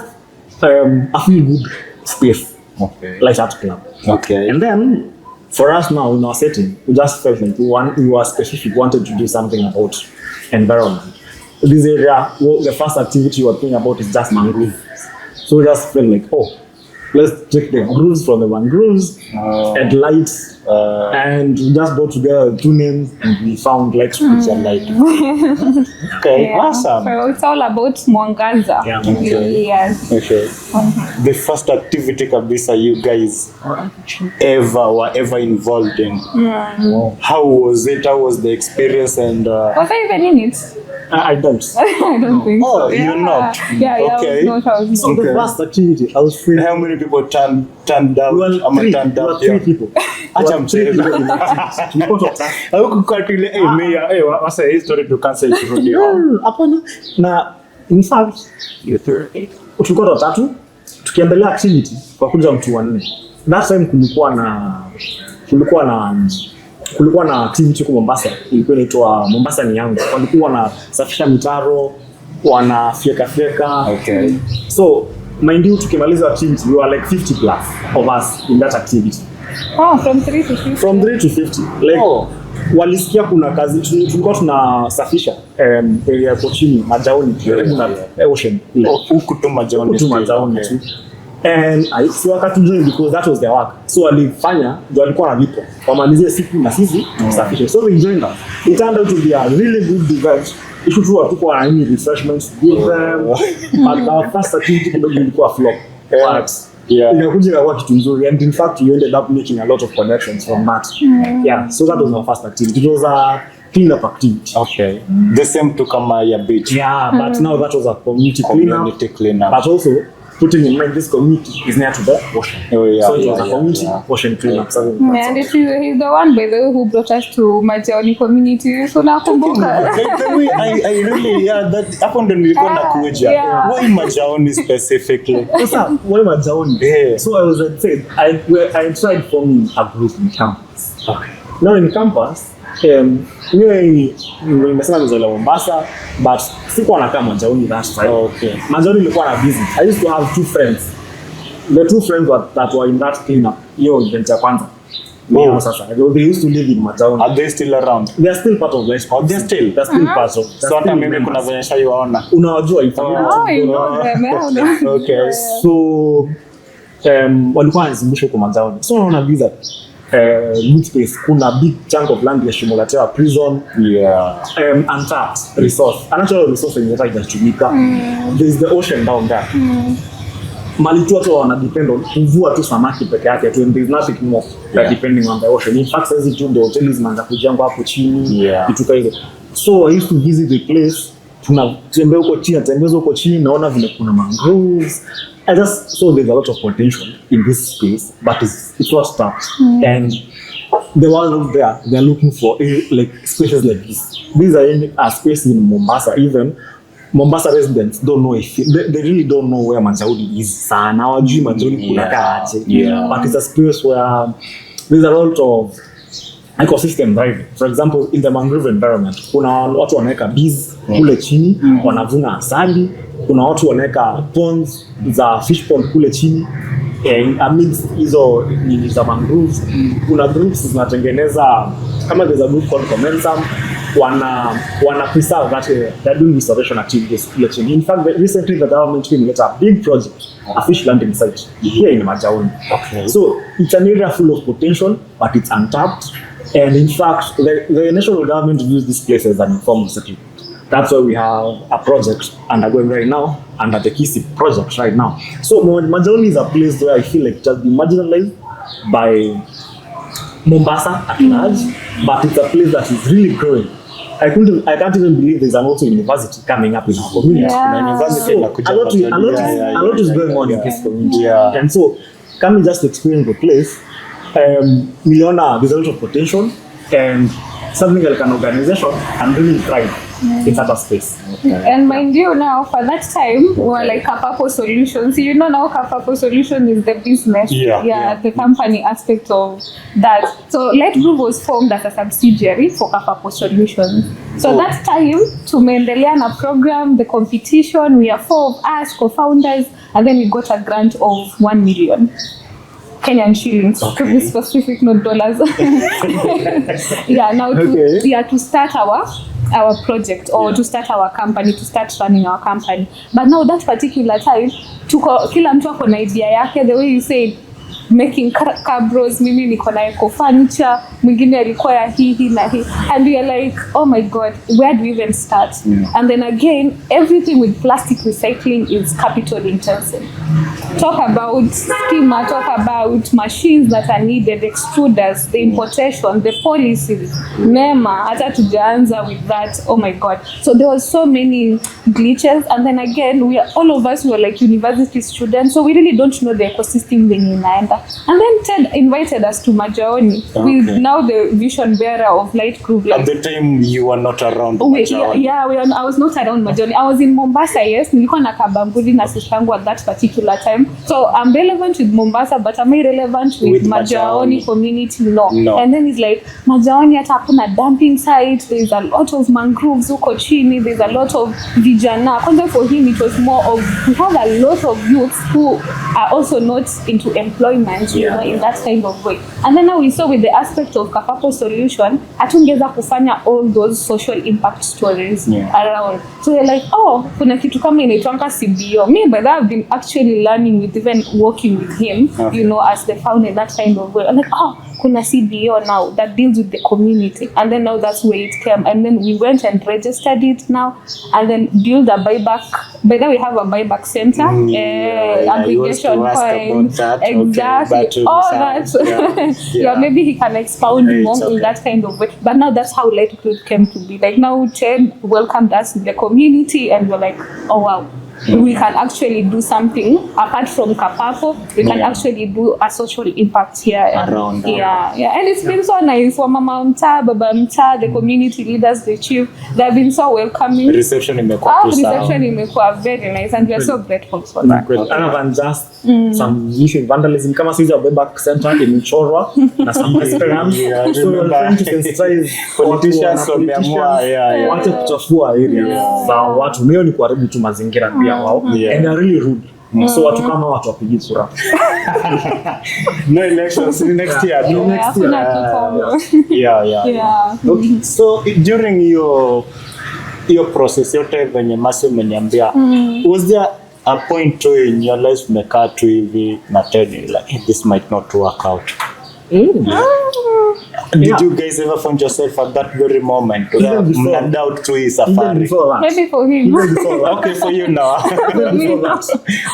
a feel good space. Okay. Light Art Club. Okay. And then for us now in our setting, we just felt like we were specific, wanted to do something about environment. This area, the first activity we were thinking about is just mangrove. So we just felt like, let's take the grooves from the mangroves and lights, and we just brought together two names and we found Light Speech and Light. Okay, awesome. So it's all about mwangaza. Yes. Okay. The first activity kabisa you guys were ever involved in. How was it? How was the experience? And was I even in it? I don't. I don't think Oh, so. you're not? Yeah, Okay. I was So not. the first activity, I was free. How many people turned out? We Ama were turned up? three people. Acha mchezo. Tulikuwa tutatu. Huko kwa kile meya wasa hii story to cancel turudi. Hapana. Na in fact, tulikuwa tutatu tukiendelea activity kwa kuja mtu wanne. That time kulikuwa na activity kwa Mombasa, ilikuwa inaitwa Mombasa ni yangu. Walikuwa wanasafisha mitaro, wanafyeka. Okay. So mind you, tukimaliza activity we were like 50 plus of us in that activity. Oh, from 3 to 50. From 3 to 50. Like walisikia kuna kazi tulikuwa tunasafisha area ya chini Majaoni karibu na ocean. Huku tu Majaoni tu. And I so wakatujoin because that was their work. So walifanya ndio walikuwa wanalipa. Wamalizie siku na sisi tusafishe. So we joined us. It turned out to be a really good event. Issue tu hatukuwa na any refreshments give them. But our first activity kidogo ilikuwa flop. But inakuja kwa kitu nzuri, and in fact we ended up making a lot of connections from that. Yeah, so that was our first activity. It was a cleanup activity. Okay. The same to kama ya beach. Yeah, but now that was a community cleanup. But also putting in mind this community is near to the ocean. So it was a community ocean cleanup. And he's the one, by the way, who brought us to Majaoni community. So nakumbuka. I really that hapo ndo nilikuwa nakuja. Why Majaoni specifically? Sasa why Majaoni? So I was said I tried forming a group in campus. Okay. Now in campus nimesema nizoela Mombasa, but sikuwa nakaa Majaoni that time. Okay. Majaoni nilikuwa na busy. I used to have two friends. The two friends that were in that cleanup, hiyo event ya kwanza. Sasa they used to live in Majaoni. Are they still around? They are still part of the sport. They're still part of. So hata mimi kuna venye shaiwaona. Unawajua You know them. Okay. So walikuwa wanazungusha kwa Majaoni. So unaona visa good space, kuna big chunk of land ya Shimolatewa prison, untapped resource, a natural resource yenye haijatumika. There is the ocean down there. Mali tu watu wana depend on kuvua tu samaki peke yake tu, and there is nothing more depending on the ocean. In fact, sasa tu ndio hoteli zimeanza kujengwa hapo chini, kitu kile. So I used to visit the place, tunatembea huko chini, naona vile kuna mangroves. I just saw there's a lot of potential in this space, but it was stopped. And the world out there, they're looking for like spaces like this. These are a space in Mombasa. Even Mombasa residents don't know if they really don't know where Majaoni is. Sana wajui Majaoni kunakaa aje. But it's a space where there's a lot of ecosystem driving. For example, in the mangrove environment, kuna watu wanaweka bees kule chini, wanavuna asali. Kuna watu wanaweka ponds za fish pond kule chini, amidst hizo nini za mangroves. Kuna groups zinatengeneza, kama there's a group called Commensum, wana preserve that area. They're doing restoration activities kule chini. In fact, recently the government came with a big project, a fish landing site here in Majaoni. Okay. So it's an area full of potential, but it's untapped. And in fact, the national government views this place as an informal settlement. That's why we have a project undergoing right now, under the Kisi project right now. So Majaoni is a place where I feel like it has been marginalized by Mombasa at large, but it's a place that is really growing. I can't even believe there's an auto university coming up in our community. So a lot is going on in this community. And so, can we just experience the place? Miliona, there's a lot of potential, and something like an organization and really thrive in that space. And mind you, now for that time we were like Kapapo Solutions. You know now Kapapo Solution is the business, the company aspect of that. So Light Group was formed as a subsidiary for Kapapo Solutions. So that time tumeendelea na program, the competition, we are 4 of us co-founders, and then we got a grant of 1 million Kenyan shillings, to be specific, not dollars. To start our project, or to start our company, to start running our company. But now that particular time, kila mtu ako na idea yake, the way you said, making cabros, mimi niko na eco furniture, mwingine alikuwa ya hii na hii, and we are like, oh my god, where do we even start? And then again, everything with plastic recycling is capital intensive. Talk about schema, talk about machines that are needed, extruders, the importation, the policies, NEMA, hata tujaanza with that. Oh my god. So there was so many glitches, and then again, all of us were like university students, so we really don't know the ecosystem venye inaenda. And then Ted invited us to Majaoni, with now the vision bearer of Light Group. At the time you were not around Majaoni. I was not around Majaoni. I was in Mombasa, yes. Nilikuwa na Kabamburi na sistangu at that particular time. So I'm relevant with Mombasa, but am I relevant with Majaoni community? No. And then it's like, Majaoni hata hakuna dumping site, there's a lot of mangroves huko chini, there's a lot of vijana. Kwanza for him it was more of, we have a lot of youths who are also not into employment, you know, in that kind of way. And then now we saw with the aspect of Kapapo solution, hatungeza kufanya all those social impact stories around. So they're like, oh, kuna kitu kama inaitwanga CBO. Me, but I've been actually learning with even working with him, you know, as the founder in that kind of way. I'm like, oh, kuna CBO now that deals with the community. And then now that's where it came. And then we went and registered it now, and then build a buyback. By now we have a buyback center, aggregation points, exactly, all that. Maybe he can expound more in that kind of way. But now that's how Light Group came to be. Like now Ted welcomed us in the community, and we're like, oh wow, we can actually do something apart from Kapapo. We can actually do a social impact here around. And it's been so nice for Mama Mta, Baba Mta, the community leaders, the chief. They've been so welcoming. Reception imekuwa very nice, and we are so grateful for that. Other than just some issue vandalism, kama sisi buyback center imechorwa na some restaurants, so we're trying to sensitize politicians wameamua watu kuchafua area za watu, leo ni kuharibu tu mazingira pia wao, and they're really rude. So watu kama watu wapigi kura. No elections next year. Okay. So during your process yote venye Mercy umeniambia, was there a point to in your life umekaa tu hivi na Ted like, hey, this might not work out? Did you guys ever find yourself at that very moment? Mna doubt to his safari? Maybe for him. Okay, for you now.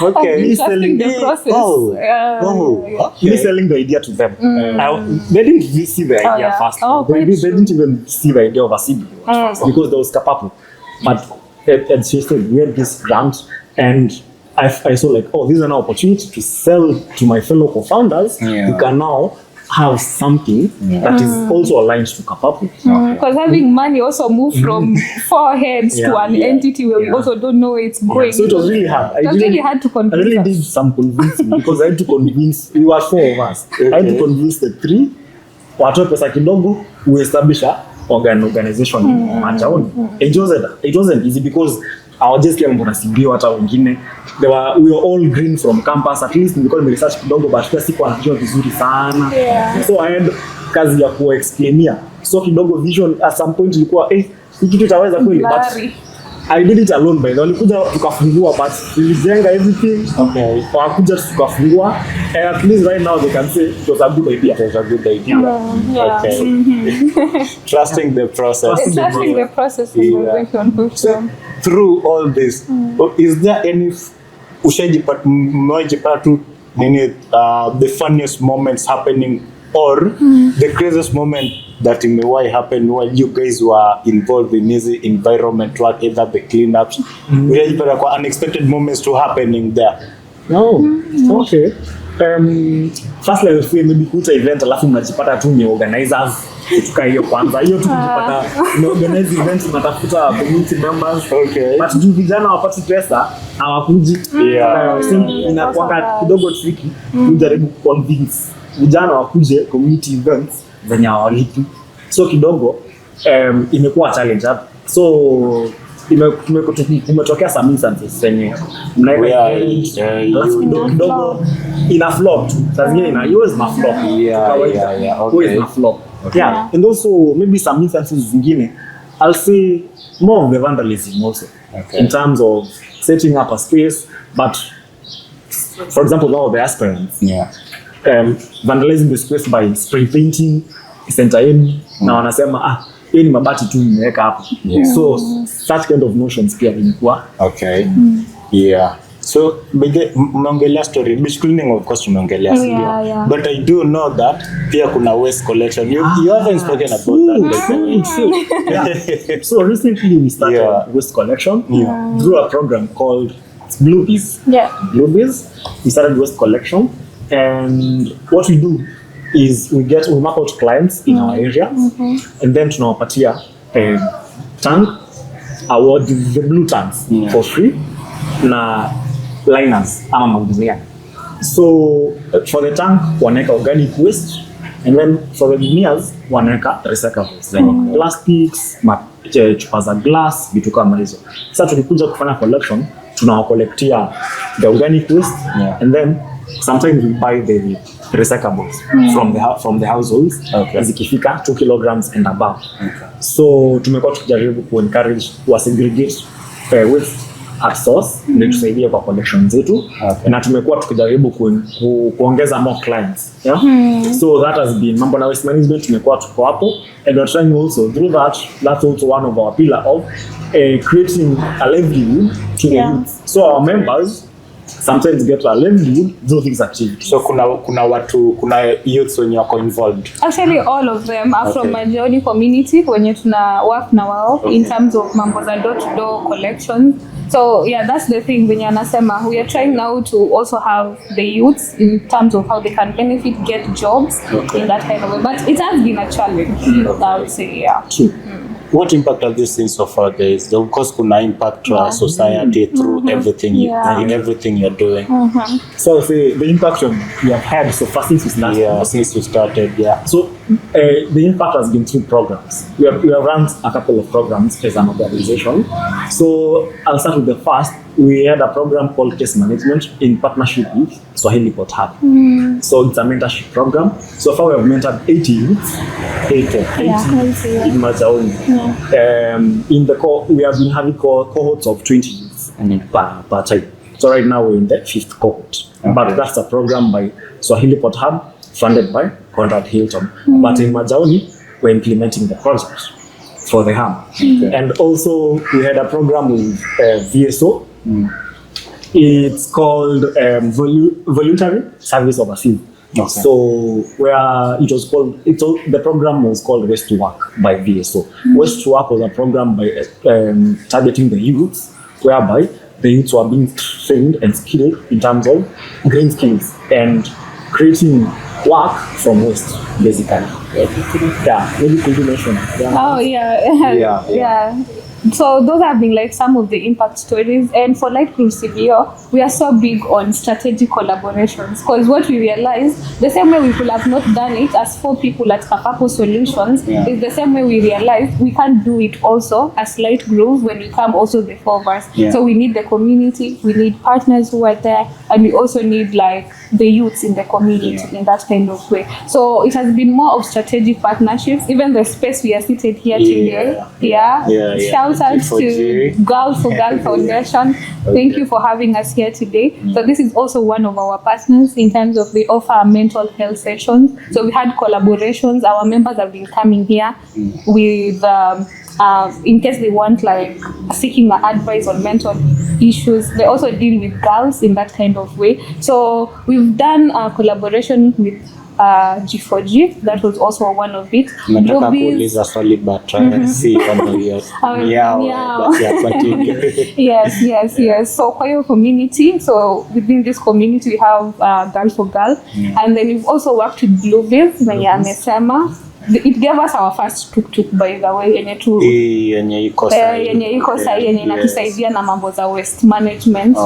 Okay. Me selling the process. Me selling the idea to them. They didn't see the idea first. They didn't even see the idea of a CBO because there was Kapapo. But and she said, we had this grant, and I saw like, oh, this is an opportunity to sell to my fellow co-founders who can now have something that is also aligned to Kapapo. Because having money also moved from 4 heads to an entity where we also don't know where it's going. So it was really hard. It was really hard to convince. I really did some convincing because I had to convince, we were 4 of us. I had to convince the 3, watoe pesa kidogo, we establish a organization Majaoni. It wasn't easy because hawajasikia mambo na CBO hata wengine. We were all green from campus, at least nilikuwa nime research kidogo, but pia sikuwa najua vizuri sana. So I had kazi ya kuexplainia. So kidogo vision at some point ilikuwa hii kitu itaweza kweli, but I did it alone by the way. Walikuja tukafungua, but tulijenga everything. Wakakuja tukafungua, and at least right now they can say it was a good idea. Trusting the process. Trusting the process. So, through all this, is there any mmejipata tu nini the funniest moments happening or the craziest moment that imewahi happen while you guys were involved in easy environment work, either the cleanups, unajipata kwa unexpected moments to happening there? Okay. First let's say maybe kuta event alafu mnajipata tu ni organizers tuka hiyo kwanza hiyo tukipata ni organize events tunatafuta community members, but juu vijana wapati pesa hawakuji, inakuwa kidogo tricky kujaribu convince vijana wakuje community events zenye hawalipi, so kidogo imekuwa challenge hapo. So imetokea some instances zenye mnaenda kidogo ina flop tu, saa zingine ina yours na flop na flop. And also maybe some instances zingine I'll say more of the vandalism also, in terms of setting up a space, but for example now the aspirants vandalizing the space by spray painting center yenu na wanasema hii ni mabati tu nimeweka hapo. So such kind of notions pia ilikuwa okay. Yeah. So umeongelea story beach cleaning, of course umeongelea but I do know that pia kuna waste collection. You haven't spoken about that. So recently we started waste collection through a program called Bluebees. Bluebees. We started waste collection, and what we do is we map out clients in our area, and then tunawapatia tank, award the blue tanks for free na liners ama magunia. So for the tank wanaweka organic waste, and then for the gunias wanaweka recyclables like plastics, chupa za glass, vitu kama hizo. Sasa tukikuja kufanya collection, tunawacollectia the organic waste, and then sometimes we buy the recyclables from the households zikifika 2 kilograms and above. So tumekuwa tukijaribu ku encourage wa segregate waste at source ndio tusaidie kwa collection zetu, na tumekuwa tukijaribu kuongeza more clients. So that has been mambo na waste management, tumekuwa tuko hapo, and we're trying also through that's also one of our pillar of creating a livelihood to the youth. So our members sometimes get a livelihood through these activities. So kuna youths wenye wako involved. Actually all of them are from Majaoni community wenye tuna work na wao in terms of mambo za door to door collections. So yeah, that's the thing when anasema we are trying now to also have the youths in terms of how they can benefit, get jobs in that kind of way. But it has been a challenge, I would say, True. What impact have these things so far, guys? Of course, kuna impact society through everything in everything you're doing. So the impact we have had so far since we started. Since we started, So the impact has been through programs. We have run a couple of programs as an organization. So I'll start with the first. We had a program called Case Management in partnership with Swahili Port Hub. So it's a mentorship program. So far we have mentored 80 youths. 80 in Majaoni. In the we have been having cohorts of 20 youths per time. So right now we're in the 5th cohort. But that's a program by Swahili Port Hub, funded by Conrad Hilton. But in Majaoni, we're implementing the project for the hub. And also we had a program with VSO. It's called Voluntary Service Overseas. So where the program was called Waste to Work by VSO. Waste to Work was a program by targeting the youths, whereby the youths were being trained and skilled in terms of green skills and creating work from waste, basically. Maybe could you mention? So those have been like some of the impact stories, and for Light Crew CBO, we are so big on strategic collaborations, because what we realized, the same way we could have not done it as 4 people at Kapapo Solutions, is the same way we realized we can't do it also as Light Grove when we come also the 4 of us. So we need the community, we need partners who are there, and we also need like the youths in the community in that kind of way. So it has been more of strategic partnerships. Even the space we are seated here today. Shout out to Girl for Girl Foundation. Thank you for having us here today. So this is also one of our partners in terms of they offer mental health sessions. So we had collaborations. Our members have been coming here with in case they want like seeking advice on mental issues. They also deal with girls in that kind of way. So we've done a collaboration with G4G. That was also one of it. Yes. So for your community, so within this community we have Girl for Girl, and then we've also worked with Bluebees when amesema. It gave us our first tuk-tuk, by the way, yenye iko sahi yenye inatusaidia na mambo za waste management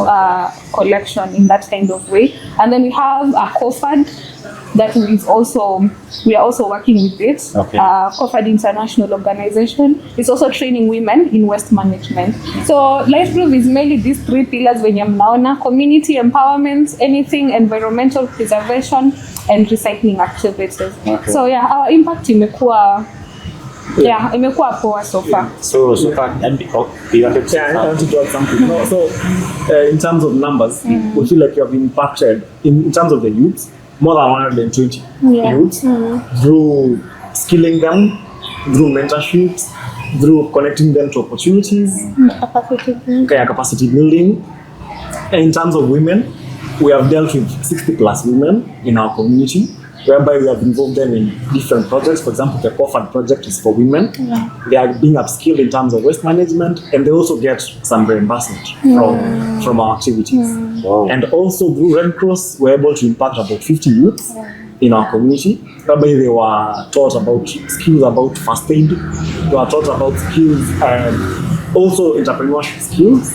collection in that kind of way. And then we have a COFAD that is also, we are also working with it. COFAD International Organization is also training women in waste management. So Life Group is mainly these 3 pillars wenye mnaona: community empowerment, anything environmental preservation, and recycling activities. So our impact imekuwa poa so far. So far, you wanted to add something. So in terms of numbers, we feel like we have impacted in terms of the youth. more than 120 Yeah. youths through skilling them, through mentorships, through connecting them to opportunities, capacity building. And in terms of women, we have dealt with 60 plus women in our community, whereby we have involved them in different projects. For example, the COFAD project is for women. They are being upskilled in terms of waste management, and they also get some reimbursement from our activities. Wow. And also through Red Cross, we're able to impact about 50 youths in our community, whereby they were taught about skills about first aid, they were taught about skills and also entrepreneurship skills.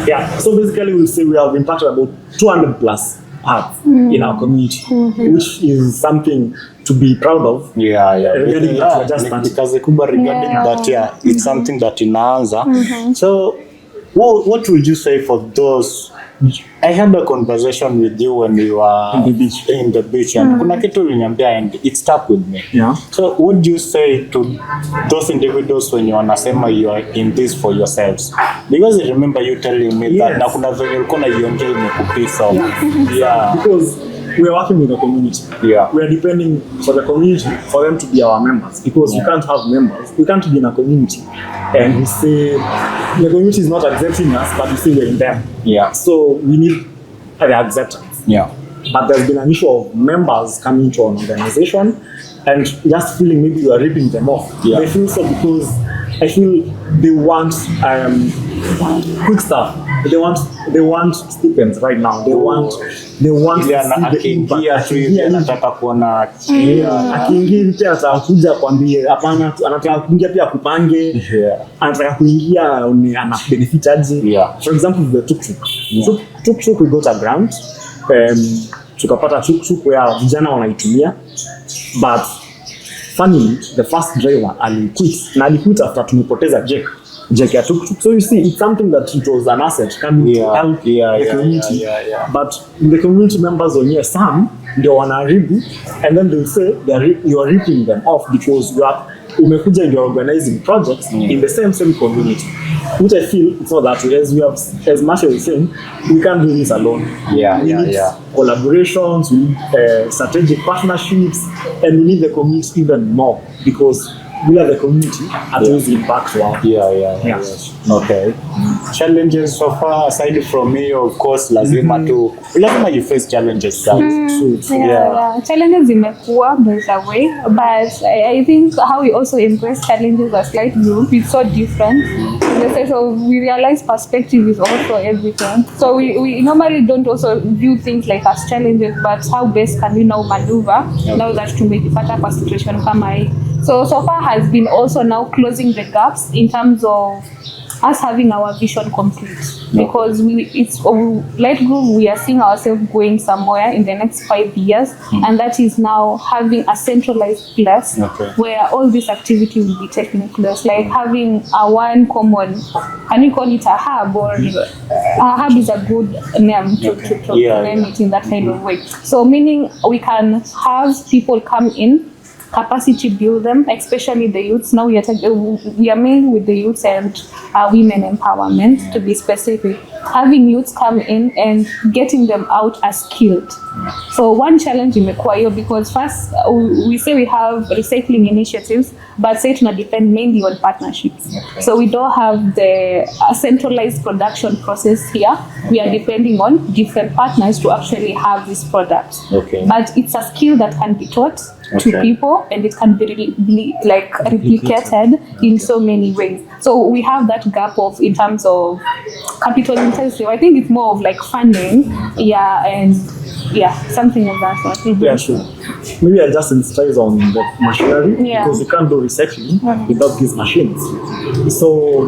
Yeah, so basically we'll say we have impacted about 200 plus hearts in our community, which is something to be proud of. Regarding that, we're just starting. Because regarding that, it's something that inaanza. So what would you say for those? I had a conversation with you when we were in the beach and kuna kitu uliniambia and it stuck with me. So what do you say to those individuals when you wanasema you are in this for yourselves? Because I remember you telling me that na kuna venye ulikuwa unaiongea imekupisa. Because we are working with the community. We are depending for the community for them to be our members, because we can't have members. We can't be in a community and we say the community is not accepting us, but we say we're in them. So we need the acceptance. But there's been an issue of members coming to an organization and just feeling maybe you are ripping them off. They feel so because I feel they want quick stuff. They want stipends right now. They want anataka kuona akiingia pia atakuja kwambie hapana, anataka kuingia pia kupange, anataka kuingia ana benefit aje. For example, the tuk-tuk we got a grant, tukapata tuk-tuk where vijana wanaitumia, but finally the first driver aliquit after tumepoteza jack ya tuk-tuk. So you see, it's something that it was an asset coming to help the community. But the community members on here, some they wanaharibu, and then they'll say you are ripping them off because you are umekuja and you're organizing projects in the same community. Which I feel it's not that way. As much as we're saying, we can't do this alone. We need collaborations, we need strategic partnerships, and we need the community even more, because we are the community at least impact wow. Okay. Challenges so far aside from me, of course, lazima you face challenges, guys. Challenges imekuwa by the way, but I think how we also embrace challenges as light group is so different. In the sense of we realize perspective is also everything. So we normally don't also view things like as challenges, but how best can we now maneuver now that tumejipata kwa situation kama hii. So far has been also now closing the gaps in terms of us having our vision complete, because light group, we are seeing ourselves going somewhere in the next 5 years, and that is now having a centralized place where all this activity will be taking place, like having a one common, can you call it a hub, or a hub is a good name to name it in that kind of way. So meaning we can have people come in, capacity build them, especially the youths. Now we are mainly with the youths and women empowerment, to be specific. Having youths come in and getting them out as skilled. So one challenge imekuwa hiyo, because first we say we have recycling initiatives, but say tuna depend mainly on partnerships. So we don't have the centralized production process here. We are depending on different partners to actually have these products. But it's a skill that can be taught to people, and it can be replicated in so many ways. So we have that gap of in terms of capital intensive. I think it's more of like funding, and something of that sort. Sure. Maybe I'll just emphasize on the machinery, because you can't do recycling without these machines. So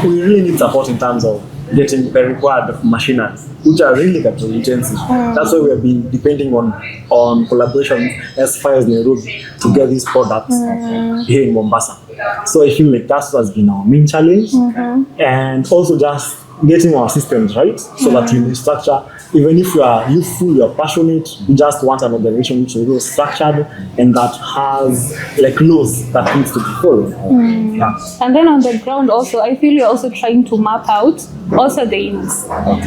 we really need support in terms of getting the required machinery, which are really capital intensive. That's why we have been depending on collaboration as far as Nairobi to get these products here in Mombasa. So I feel like that has been our main challenge, and also just getting our systems right so that we structure, even if you are youthful, you are passionate, you just want an organization which is structured and that has like laws that needs to be followed. Yeah. And then on the ground also, I feel we're also trying to map out also the youths.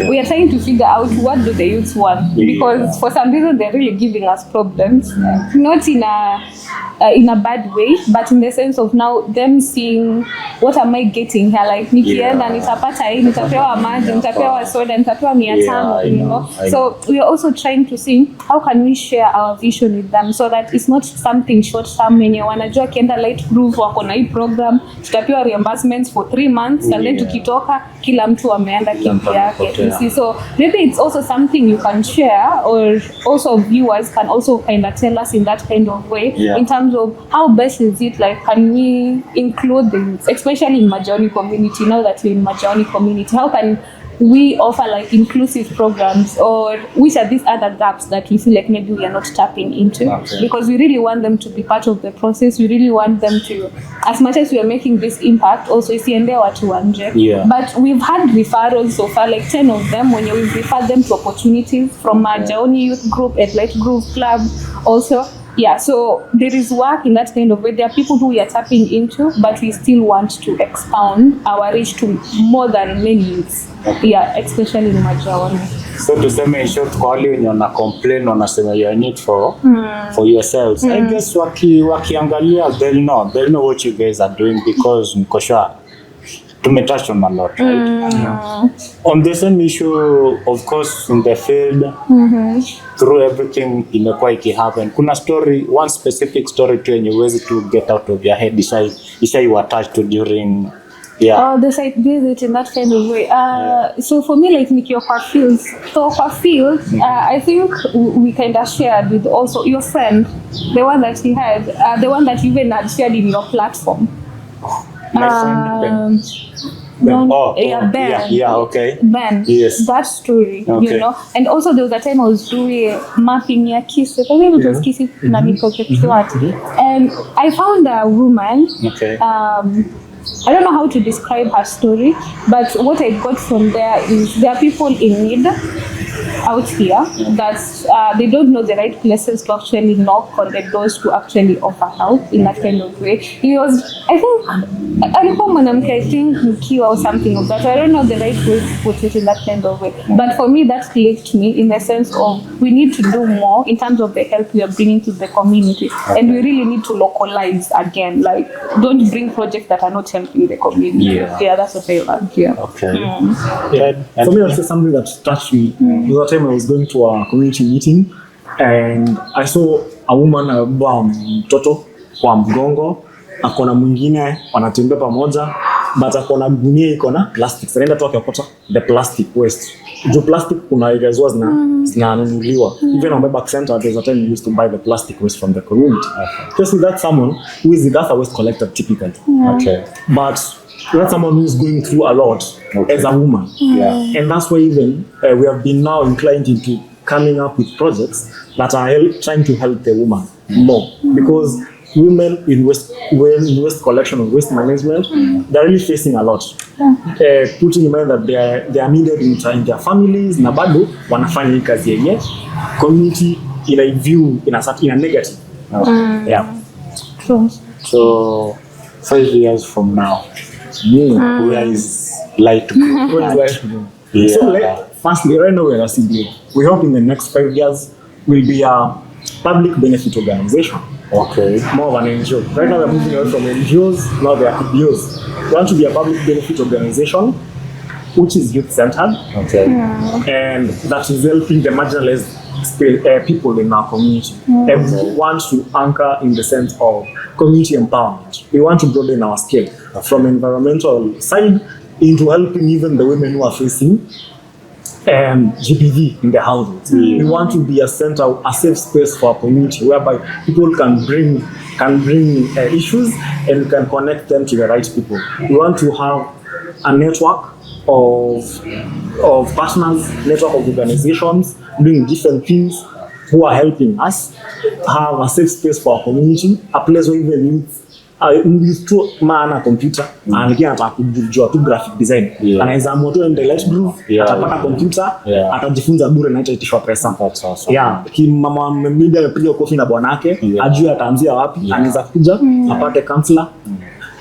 We are trying to figure out what do the youths want, because for some reason they're really giving us problems, not in a bad way, but in the sense of now them seeing what am I getting here, like nikienda nitapata hii, nitapewa maji, nitapewa soda, nitapewa 500, you know. So we are also trying to see how can we share our vision with them so that it's not something short term wenye wanajua kienda light groove wako na hii program tutapewa reimbursements for 3 months and then tukitoka kila mtu ameenda kitu yake. See, so maybe it's also something you can share, or also viewers can also kind of tell us in that kind of way in terms of how best is it, like can we include things, especially in Majaoni community. Now that we're in Majaoni community, how can we offer like inclusive programs, or which are these other gaps that we feel like maybe we are not tapping into? Because we really want them to be part of the process. We really want them to, as much as we are making this impact, also isiende watu wanje. But we've had referrals so far, like 10 of them, when we've referred them to opportunities from Majaoni Youth Group, Light Group Club also. Yeah, so there is work in that kind of way. There are people who we are tapping into, but we still want to expound our reach to more than many youths. Yeah, especially in Majaoni. So to say in short, kwali wenye wana complain wanasema you are need for yourselves. I guess wakiangalia they'll know what you guys are doing, because mko sure touch on a lot, right? On the same issue, of course, in the field, through everything imekuwa ikihappen. Kuna story, one specific story tu yenye uwezi to get out of your head, isha you attached to during the site visit in that kind of way. So for me, like nikiwa kwa field, I think we kind of shared with also your friend, the one that he had, the one that you even had shared in your platform. My friend Ben. Ben. Okay. Ben. Yes. That story, you know. And also there was a time I was doing mapping your kiss. I think it was kissing and I found a woman. I don't know how to describe her story, but what I got from there is there are people in need out here that they don't know the right places to actually knock on the doors to actually offer help in that kind of way. He was, I think, alikuwa mwanamke, I think mkiwa or something of that. I don't know the right way to put it in that kind of way. But for me, that clicked me in the sense of we need to do more in terms of the help we are bringing to the community. And we really need to localize again. Like, don't bring projects that are not helping the community. Yeah, that's what I learned. For me, also something that touched me. The other time I was going to a community meeting and I saw a woman abeba mtoto kwa mgongo, akona mwingine wanatembea pamoja, but akona gunia iko na plastic. Sanaenda tu akipata the plastic waste. Jo plastic kuna areas zinanunuliwa. Even on my back center, there's a time we used to buy the plastic waste from the community. So see that's someone who is that's a waste collector typically. But that's someone who's going through a lot as a woman. And that's why even we have been now inclined into coming up with projects that are trying to help the woman more. Because women in waste collection or waste management, they're really facing a lot. Putting in mind that they are needed in their families, na bado wanafanya hii kazi yenye community in a view in a negative. So 5 years from now, where is Light Group? So firstly, right now we're a CBA. We hope in the next 5 years we'll be a public benefit organization. More of an NGO. Right now we're moving away from NGOs, now they are PBOs. We want to be a public benefit organization which is youth-centered and that is helping the marginalized people in our community. And we want to anchor in the sense of community empowerment. We want to broaden our scale from environmental side into helping even the women who are facing GBV in the households. We want to be a center, a safe space for our community whereby people can bring issues and we can connect them to the right people. We want to have a network of partners, network of organizations doing different things who are helping us have a safe space for our community, a place where even youth tu maana computer anakia anataka kujua tu graphic design, anaweza amua tu ende Light Groove, atapata computer, atajifunza bure na itaitishwa pesa. Mama mmedia amepiga kofi na bwanake, ajue ataanzia wapi, anaweza kuja apate counselor,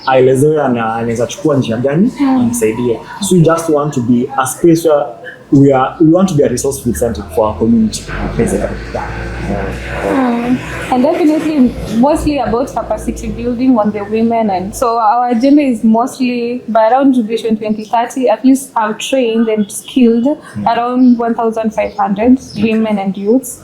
aelezewe anaweza chukua njia gani amsaidie. So we just want to be a space where we want to be a resourceful center for our community, basically. And definitely mostly about capacity building on the women, and so our agenda is mostly by around Vision 2030 at least have trained and skilled around 1,500 women and youths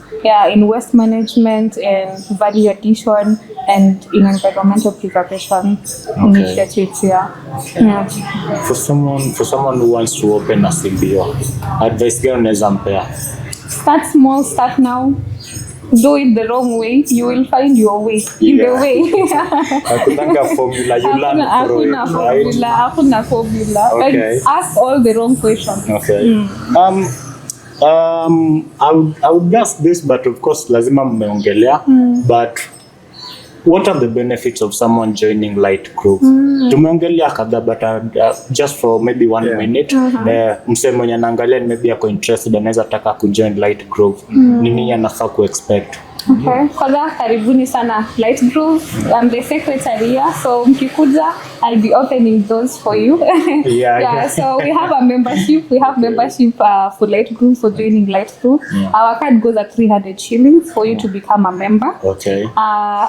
in waste management and value addition and in environmental preservation initiatives. For someone who wants to open a CBO, advice gani unaweza mpea? Start small, start now. Do it the wrong way, you will find your way. In the way. Hakuna formula, you learn from it, right? Hakuna formula. And ask all the wrong questions. I would ask this, but of course lazima mmeongelea, but what are the benefits of someone joining Light Groove? Tumeongelea kadhaa, but just for maybe 1 minute, msee mwenye anaangalia maybe ako interested, anaweza taka kujoin Light Groove, nini anafaa kuexpect? Kwanza karibuni sana Light Groove. I'm the secretary here, so mkikuja I'll be opening doors for you. So we have a membership. We have membership for Light Groove, for joining Light Groove. Our card goes at 300 shillings for you to become a member.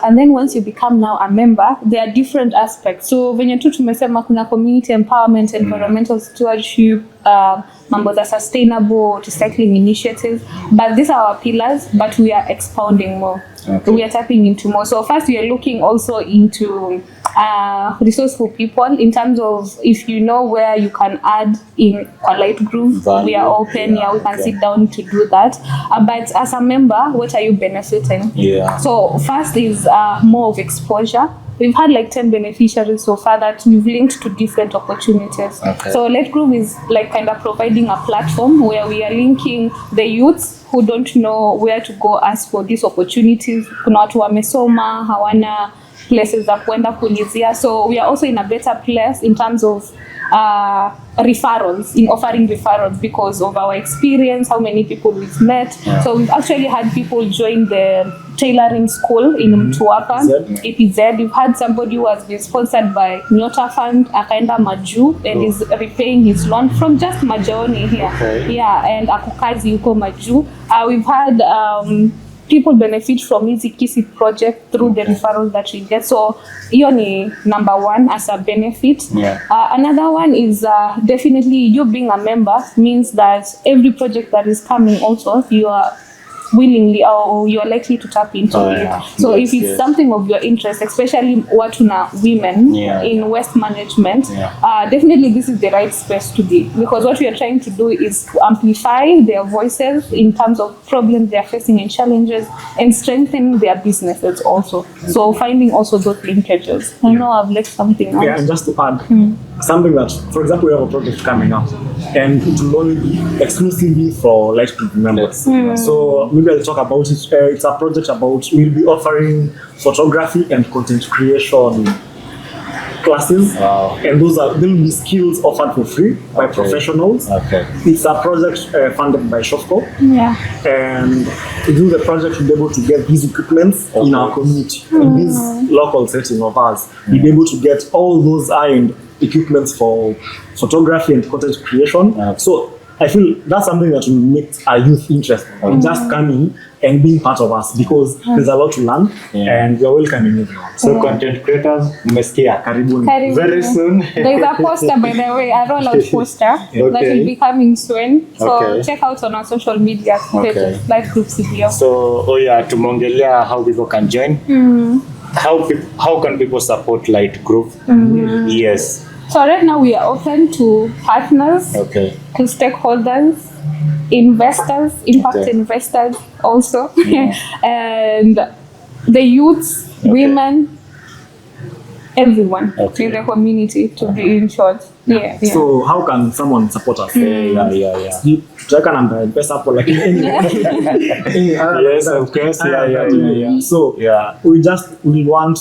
And then once you become now a member, there are different aspects. So venye tu tumesema kuna community empowerment, environmental stewardship, mambo za sustainable recycling initiatives, but these are our pillars, but we are expounding more. We are tapping into more. So first we are looking also into resourceful people in terms of if you know where you can add in a Light Groove, we are open. We can sit down to do that. But as a member, what are you benefiting? So first is more of exposure. We've had like 10 beneficiaries so far that we've linked to different opportunities. So Light Groove is like kind of providing a platform where we are linking the youths who don't know where to go ask for these opportunities. Kuna watu wamesoma, hawana places za kuenda kuulizia. So we are also in a better place in terms of referrals, in offering referrals because of our experience, how many people we've met. So we've actually had people join the tailoring school in Mtuapa, EPZ. We've had somebody who has been sponsored by Nyota Fund, akaenda Maju, and is repaying his loan from just Majaoni here. And akukazi yuko Maju. We've had people benefit from Easy Kisi project through the referrals that we get. So hiyo ni number one as a benefit. Another one is definitely you being a member means that every project that is coming also you are willingly or you're likely to tap into it. So if it's something of your interest, especially watu na women in waste management, definitely this is the right space to be, because what we are trying to do is to amplify their voices in terms of problems they are facing and challenges, and strengthen their businesses also. So finding also those linkages. I know I've left something out. And just to add, something that, for example, we have a project coming up and it will only be exclusively for Light Groove members. So maybe I'll talk about it. It's a project about, we'll be offering photography and content creation classes, and those are, there will be skills offered for free by professionals. It's a project funded by Shofco, and through the project we'll be able to get these equipments in our community, in this local setting of ours. We'll be able to get all those high-end equipments for photography and content creation. So I feel that's something that will make our youth interested in just coming and being part of us, because there's a lot to learn and we are welcoming everyone. So content creators, mmesikia, karibuni. Very soon. There's a poster, by the way, a rollout poster that will be coming soon. So check out on our social media pages, Light Groove CBO. So tumeongelea how people can join. How can people support Light Groove? Yes. So right now we are open to partners, to stakeholders, investors, impact investors also, and the youths, women, everyone Okay. in the community, to be in short. Yeah. So how can someone support us? Yeah. Tutaweka namba ya M-Pesa hapo, lakini Yes, of course. Yeah. So Yeah. we want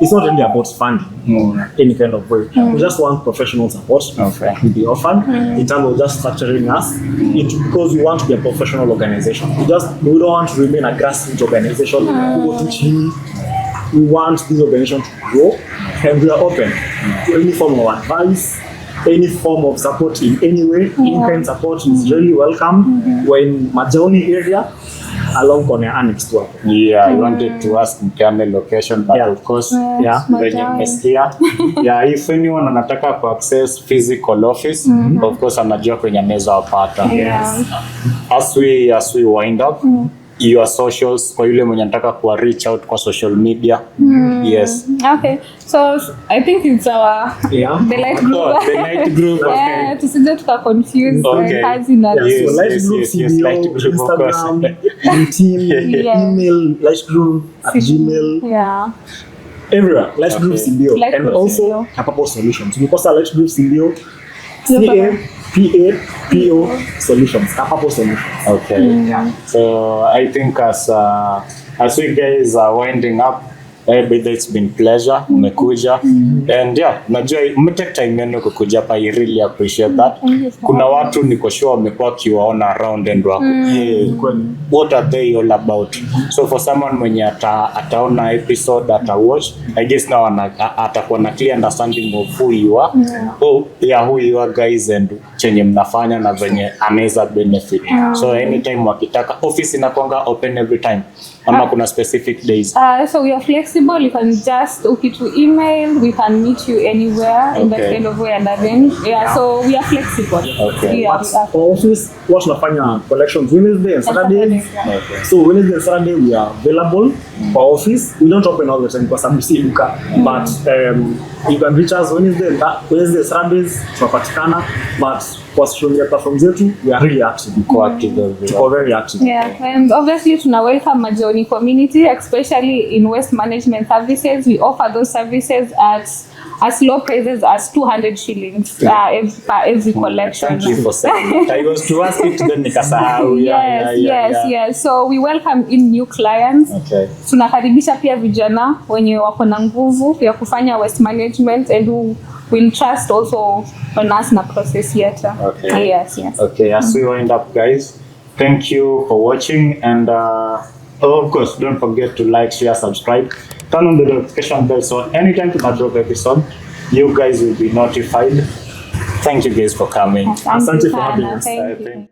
it's not only about funding any kind of way. We just want professional support Okay. to be offered in terms of just structuring us because we want to be a professional organization. We don't want to remain a grassroots organization. We want this organization to grow, and we are open to any form of advice, any form of support in any way. In-kind support is really welcome. We're in Majaoni area, along Kone Annex to hapo. Yeah, I wanted to ask mpeane location, but of course, venye mmesikia. Yeah, if anyone anataka ku access physical office, of course anajua kwenye anaweza wapata. Yeah. As we wind up, your socials, kwa yule mwenye anataka kuwa reach out kwa social media. Yes. Okay, so I think it's the light group. Oh, the light group. Yeah, tusije tuka confuse Okay. kazi na Yes. So light group yes, CBO, light group, of course. Instagram, LinkedIn, email, lightgroup@gmail, Yeah. everywhere. Light group CBO, Light and group also CBO. Kapapo Solutions. We post light group CBO, CAPAPO Solutions, Kapapo Solutions. Okay. So I think as we guys are winding up, it's been pleasure mmekuja, and najua mmetake time yenu kukuja hapa. I really appreciate that. Kuna watu niko sure wamekuwa wakiwaona around and wako what are they all about. So for someone mwenye ataona episode watch, I guess now atakuwa na clear understanding of who you are. Who you are guys, and chenye mnafanya na venye anaweza benefit. So anytime wakitaka, office inakuanga open every time ama kuna specific days? So we are flexible. You can just to email. We can meet you anywhere in that kind of way and arrange. Yeah. So we are flexible. Okay. Yeah. But for office, what tunafanya collections Wednesday and Saturday. Okay. So Wednesday and Saturday we are available for office. We don't open all the time because I'm seeing duka. But you can reach us Wednesday, Saturdays tunapatikana. But for social media platforms zetu, we are really active. Tuko very active. Yeah, and obviously tuna welcome Majaoni community, especially in waste management services. We offer those services at as low prices as 200 shillings per every collection. Thank you for saying it. I was to ask it then nikasahau. Yes. So we welcome in new clients. Okay. Tunakaribisha pia vijana wenye wako na nguvu ya kufanya waste management and who will trust also on us na process yetu. Okay. Yes. Okay, as we wind up, guys, thank you for watching, and of course, don't forget to like, share, subscribe, turn on the notification bell so anytime to drop episode, you guys will be notified. Thank you guys for coming. Thank you, for having us. Thank you.